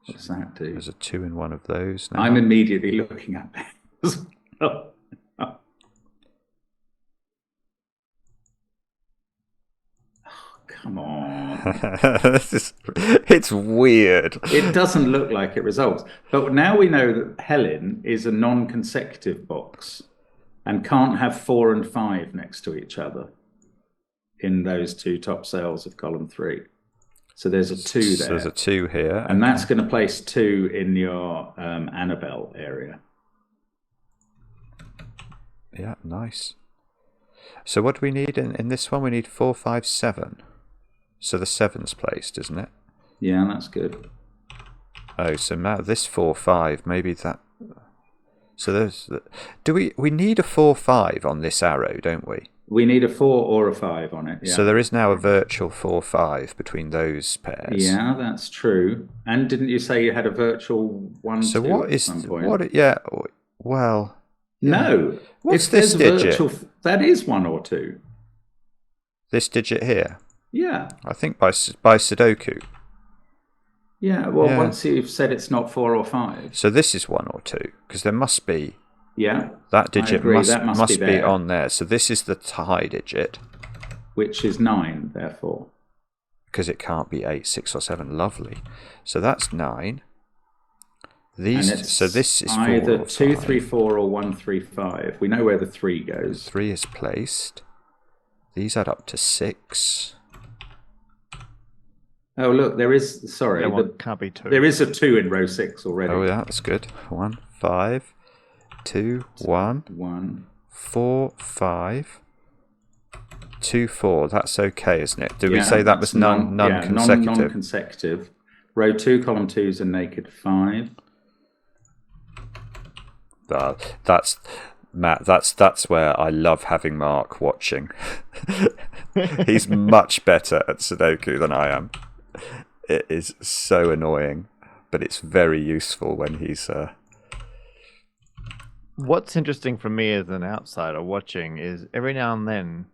What's that do? There's a 2 in one of those now. I'm immediately looking at that as well. Come on. It's weird. It doesn't look like it resolves. But now we know that Helen is a non-consecutive box and can't have 4 and 5 next to each other in those 2 top cells of column 3. So there's a 2 there. So there's a 2 here. And that's going to place 2 in your Annabelle area. Yeah, nice. So what do we need in this one? We need 4, 5, 7. So the 7's placed, isn't it? Yeah, that's good. Oh, so now this 4, 5, maybe that... So there's... We need a 4, 5 on this arrow, don't we? We need a 4 or a 5 on it, yeah. So there is now a virtual 4, 5 between those pairs. Yeah, that's true. And didn't you say you had a virtual 1, so 2 what at is... some point? Well... No. What's this digit? That is 1 or 2. This digit here? Yeah. I think by Sudoku. Yeah, well, once you've said it's not 4 or 5. So this is 1 or 2, because there must be... Yeah. That digit must be there. on there. So this is the high digit. Which is 9, therefore. Because it can't be 8, 6 or 7. Lovely. So that's 9. So this is 4 either or 2, 5. 3, 4 or 1, 3, 5. We know where the 3 goes. 3 is placed. These add up to 6. Oh, look, there is... Sorry. Can't be 2. There is a 2 in row 6 already. Oh, yeah, that's good. 1, 5, 2, 1, 4, 5, 2, 4. That's okay, isn't it? Did we say that was non-consecutive? Yeah, non-consecutive. Row 2, column 2 is a naked 5. That's Matt. That's where I love having Mark watching. He's much better at Sudoku than I am. It is so annoying, but it's very useful when he's. What's interesting for me as an outsider watching is every now and then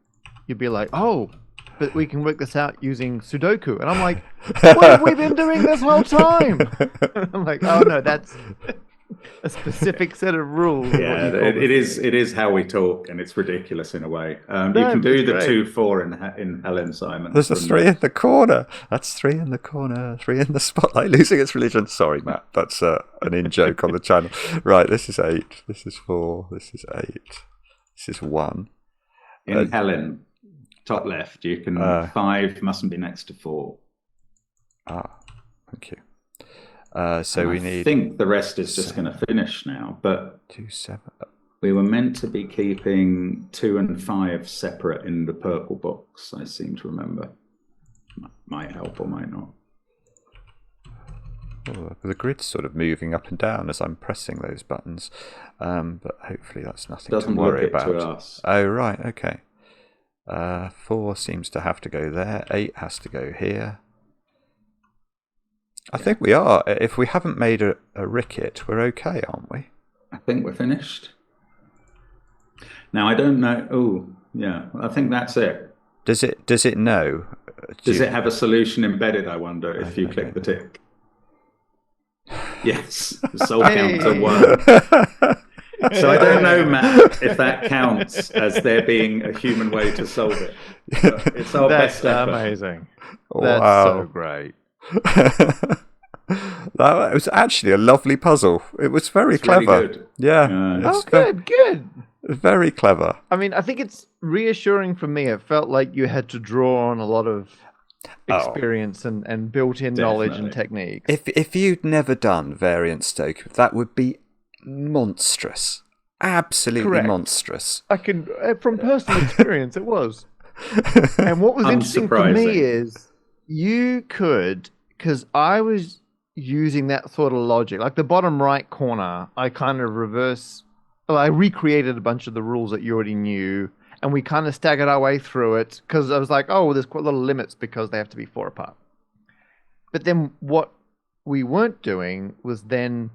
you'd be like, "Oh, but we can work this out using Sudoku," and I'm like, "What have we been doing this whole time?" I'm like, "Oh no, that's a specific set of rules. Yeah, it is how we talk, and it's ridiculous in a way. You No, can do the great. 2-4 in Helen Simon. There's a 3 in the corner. That's 3 in the corner. 3 in the spotlight, losing its religion. Sorry, Matt. That's an in-joke on the channel. Right, this is 8. This is 4. This is 8. This is 1. In Helen, top left, you can 5 mustn't be next to 4. Thank you. So we need. I think the rest is just going to finish now, but 2, 7. We were meant to be keeping 2 and 5 separate in the purple box, I seem to remember. Might help or might not. Oh, the grid's sort of moving up and down as I'm pressing those buttons, but hopefully that's nothing to worry about. To us. Oh, right, okay. 4 seems to have to go there. 8 has to go here. I think we are. If we haven't made a ricket, we're okay, aren't we? I think we're finished. Now, I don't know. Oh, yeah, I think that's it. Does it know? Does it have a solution embedded, I wonder, if you click the tick? Yes, the soul counts are 1. So I don't know, Matt, if that counts as there being a human way to solve it. But it's our best effort. Amazing. Wow. That's so great. That was actually a lovely puzzle. It was very clever. Really good. Yeah. Good. Very clever. I mean, I think it's reassuring for me. It felt like you had to draw on a lot of experience and built-in knowledge and techniques. If you'd never done variant stoke, that would be monstrous. Absolutely monstrous. I can, from personal experience, it was. And what was interesting for me is you could, because I was using that sort of logic, like the bottom right corner, I kind of I recreated a bunch of the rules that you already knew, and we kind of staggered our way through it, because I was like, oh, there's quite a lot of limits because they have to be 4 apart. But then what we weren't doing was then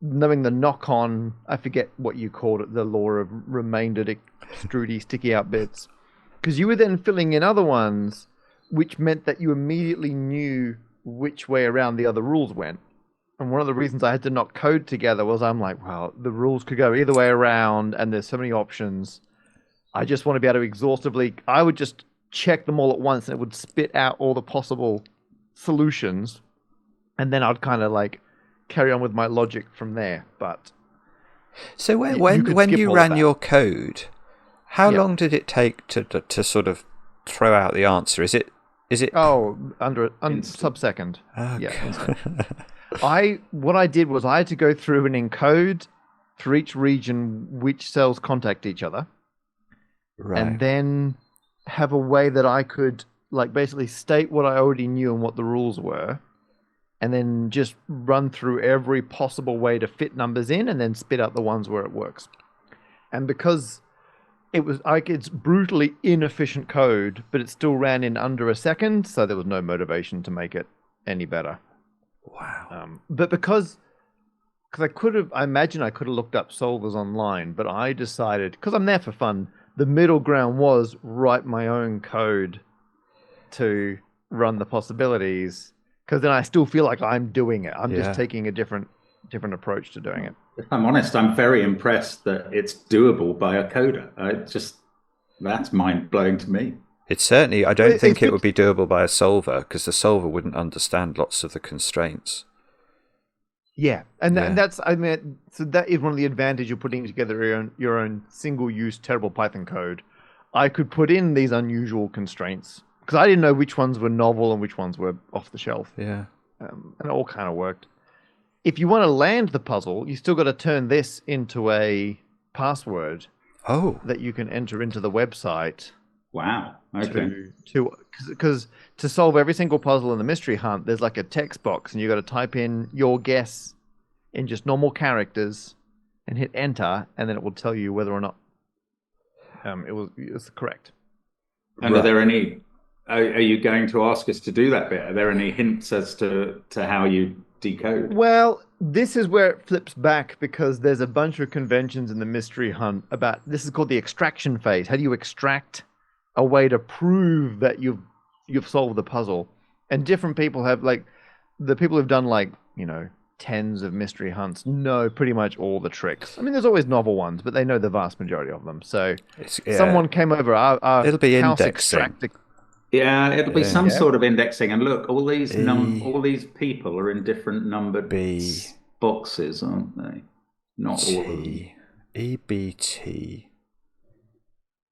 knowing the knock-on, I forget what you called it, the law of remainder extrudy sticky out bits, because you were then filling in other ones, which meant that you immediately knew which way around the other rules went. And one of the reasons I had to knock code together was I'm like, well, the rules could go either way around, and there's so many options. I just want to be able to exhaustively, I would just check them all at once, and it would spit out all the possible solutions, and then I'd kind of like carry on with my logic from there. But so when you ran your code, how long did it take to sort of throw out the answer? Is it under sub-second? Okay. Yeah. What I did was I had to go through and encode for each region which cells contact each other, and then have a way that I could like basically state what I already knew and what the rules were, and then just run through every possible way to fit numbers in, and then spit out the ones where it works. And because it's brutally inefficient code, but it still ran in under a second, so there was no motivation to make it any better. Wow. But because I imagine I could have looked up solvers online, but I decided, because I'm there for fun, the middle ground was write my own code to run the possibilities, because then I still feel like I'm doing it. I'm just taking a different approach to doing it. If I'm honest, I'm very impressed that it's doable by a coder. That's mind-blowing to me. It's certainly, I don't think it would be doable by a solver, because the solver wouldn't understand lots of the constraints. Yeah, and that's, I mean, so that is one of the advantages of putting together your own single-use terrible Python code. I could put in these unusual constraints, because I didn't know which ones were novel and which ones were off the shelf. Yeah. And it all kind of worked. If you want to land the puzzle, you still got to turn this into a password that you can enter into the website. Wow. Okay. Because to solve every single puzzle in the mystery hunt, there's like a text box, and you got to type in your guess in just normal characters and hit enter, and then it will tell you whether or not it's correct. And are you going to ask us to do that bit? Are there any hints as to how you decode? Well, this is where it flips back, because there's a bunch of conventions in the mystery hunt about, this is called the extraction phase. How do you extract a way to prove that you've solved the puzzle? And different people have, like, the people who've done, like, tens of mystery hunts know pretty much all the tricks. I mean, there's always novel ones, but they know the vast majority of them. So someone came over, our it'll be house indexing. extractor. Yeah, it'll be some sort of indexing. And look, all these people are in different numbered boxes, aren't they? Not all of them. EBT.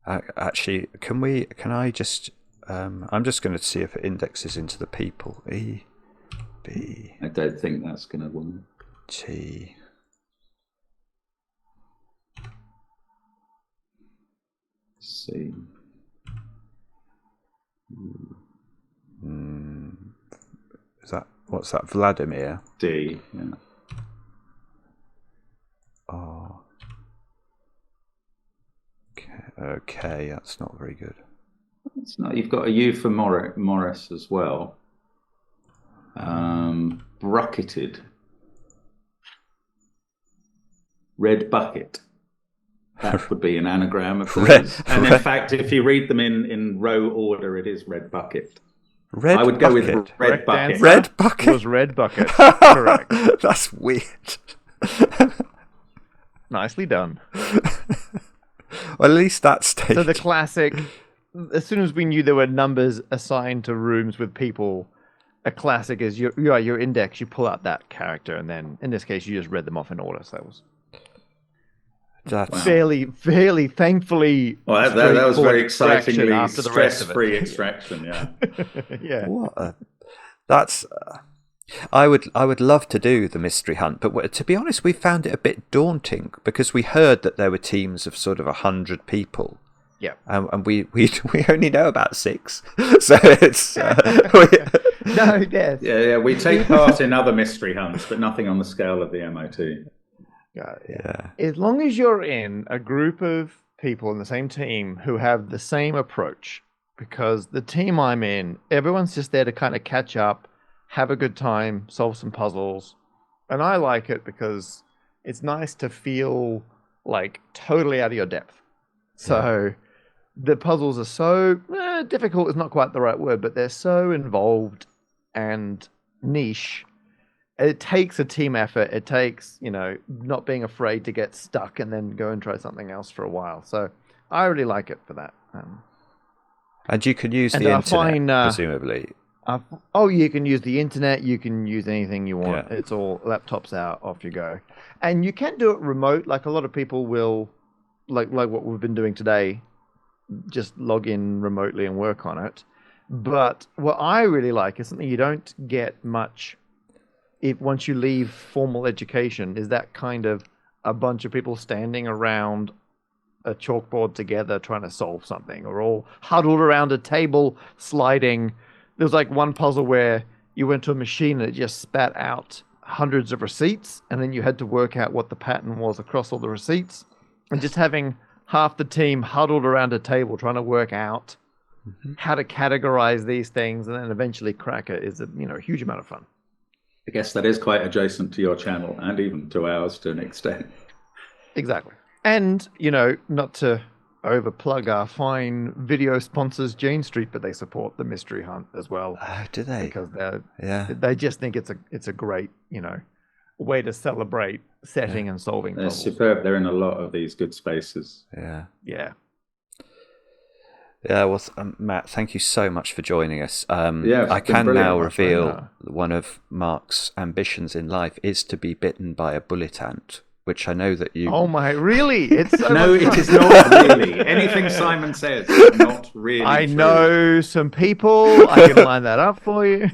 Actually, can I just I'm just going to see if it indexes into the people. EB. I don't think that's going to work. T. C. What's that? Vladimir. D. Yeah. Oh. Okay, that's not very good. It's not. You've got a U for Morris as well. Bracketed. Red bucket. That would be an anagram of those. And in fact, if you read them in row order, it is red bucket. I would go with red bucket. Red bucket was red bucket. Correct. That's weird. Nicely done. Well, at least that stage. So the classic. As soon as we knew there were numbers assigned to rooms with people, a classic is your index. You pull out that character, and then in this case, you just read them off in order. So that was fairly, thankfully. Well, that was very excitingly stress-free extraction. Yeah. Yeah. That's. I would love to do the mystery hunt, but to be honest, we found it a bit daunting because we heard that there were teams of sort of 100 people. Yeah, and we only know about 6, so it's no, yes. Yeah. We take part in other mystery hunts, but nothing on the scale of the MOT. Yeah. As long as you're in a group of people in the same team who have the same approach, because the team I'm in, everyone's just there to kind of catch up, have a good time, solve some puzzles, and I like it because it's nice to feel like totally out of your depth. So. The puzzles are so difficult is not quite the right word, but they're so involved and niche. It takes a team effort. It takes, not being afraid to get stuck and then go and try something else for a while. So I really like it for that. And you can use the internet, presumably. You can use the internet. You can use anything you want. Yeah. It's all laptops out, off you go. And you can do it remote. Like a lot of people will, like what we've been doing today, just log in remotely and work on it. But what I really like is something you don't get much once you leave formal education, is that kind of a bunch of people standing around a chalkboard together trying to solve something, or all huddled around a table sliding. There was like one puzzle where you went to a machine and it just spat out hundreds of receipts, and then you had to work out what the pattern was across all the receipts, and just having half the team huddled around a table trying to work out how to categorize these things and then eventually crack it is a huge amount of fun. I guess that is quite adjacent to your channel and even to ours to an extent. Exactly. And, not to overplug our fine video sponsors, Jane Street, but they support the mystery hunt as well. Do they? Because they just think it's a great, way to celebrate setting and solving They're puzzles. Superb. They're in a lot of these good spaces. Yeah. Well, Matt, thank you so much for joining us. I can now reveal one of Mark's ambitions in life is to be bitten by a bullet ant, which I know that you... Oh my, really? It's so no, it is not really. Anything Simon says is not really I true. know some people. I can line that up for you.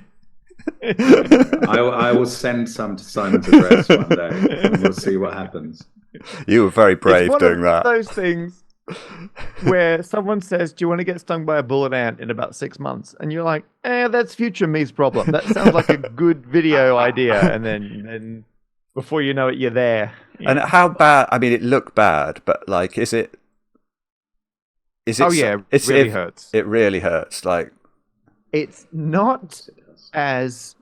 I will send some to Simon's address one day, and we'll see what happens. You were very brave doing that. Those things where someone says, "Do you want to get stung by a bullet ant in about 6 months?" And you're like, "That's future me's problem. That sounds like a good video idea." And then before you know it, you're there. And how bad? I mean, it looked bad, but like, is it? Oh yeah, it really hurts. It really hurts. Like, it's not as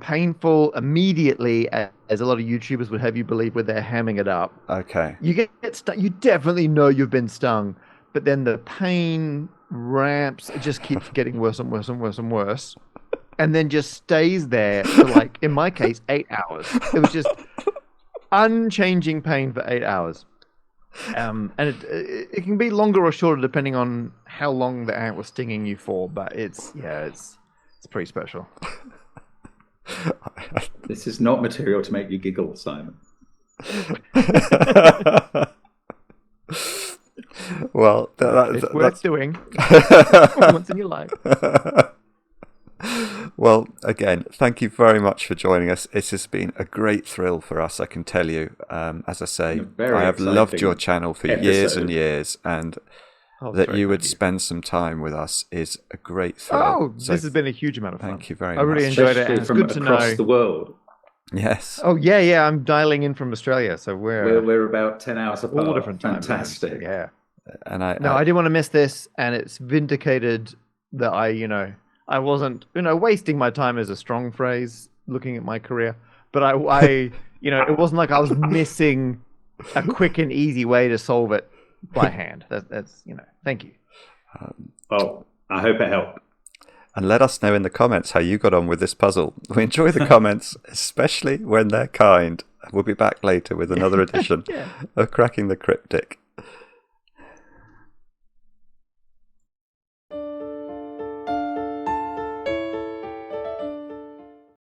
painful immediately as a lot of YouTubers would have you believe when they're hamming it up. Okay. You get stung. You definitely know you've been stung, but then the pain ramps. It just keeps getting worse and worse and worse and worse. and then just stays there for, like, in my case, 8 hours. It was just unchanging pain for 8 hours. And it can be longer or shorter depending on how long the ant was stinging you for, but it's pretty special. This is not material to make you giggle, Simon. Well, it's worth doing once in your life. Well, again, thank you very much for joining us. It has been a great thrill for us, I can tell you. As I say, I have loved your channel for years and years, and that you would spend some time with us is a great thrill. Oh, so this has been a huge amount of fun. Thank you very much. I really enjoyed it. It's good to know. Across the world. Yes. Oh, yeah. I'm dialing in from Australia, so we're about 10 hours apart. All different times. Fantastic. Yeah. And I didn't want to miss this, and it's vindicated that I wasn't, wasting my time is a strong phrase looking at my career, but I it wasn't like I was missing a quick and easy way to solve it by hand. That's thank you. Well, I hope it helped. And let us know in the comments how you got on with this puzzle. We enjoy the comments, especially when they're kind. We'll be back later with another edition of Cracking the Cryptic.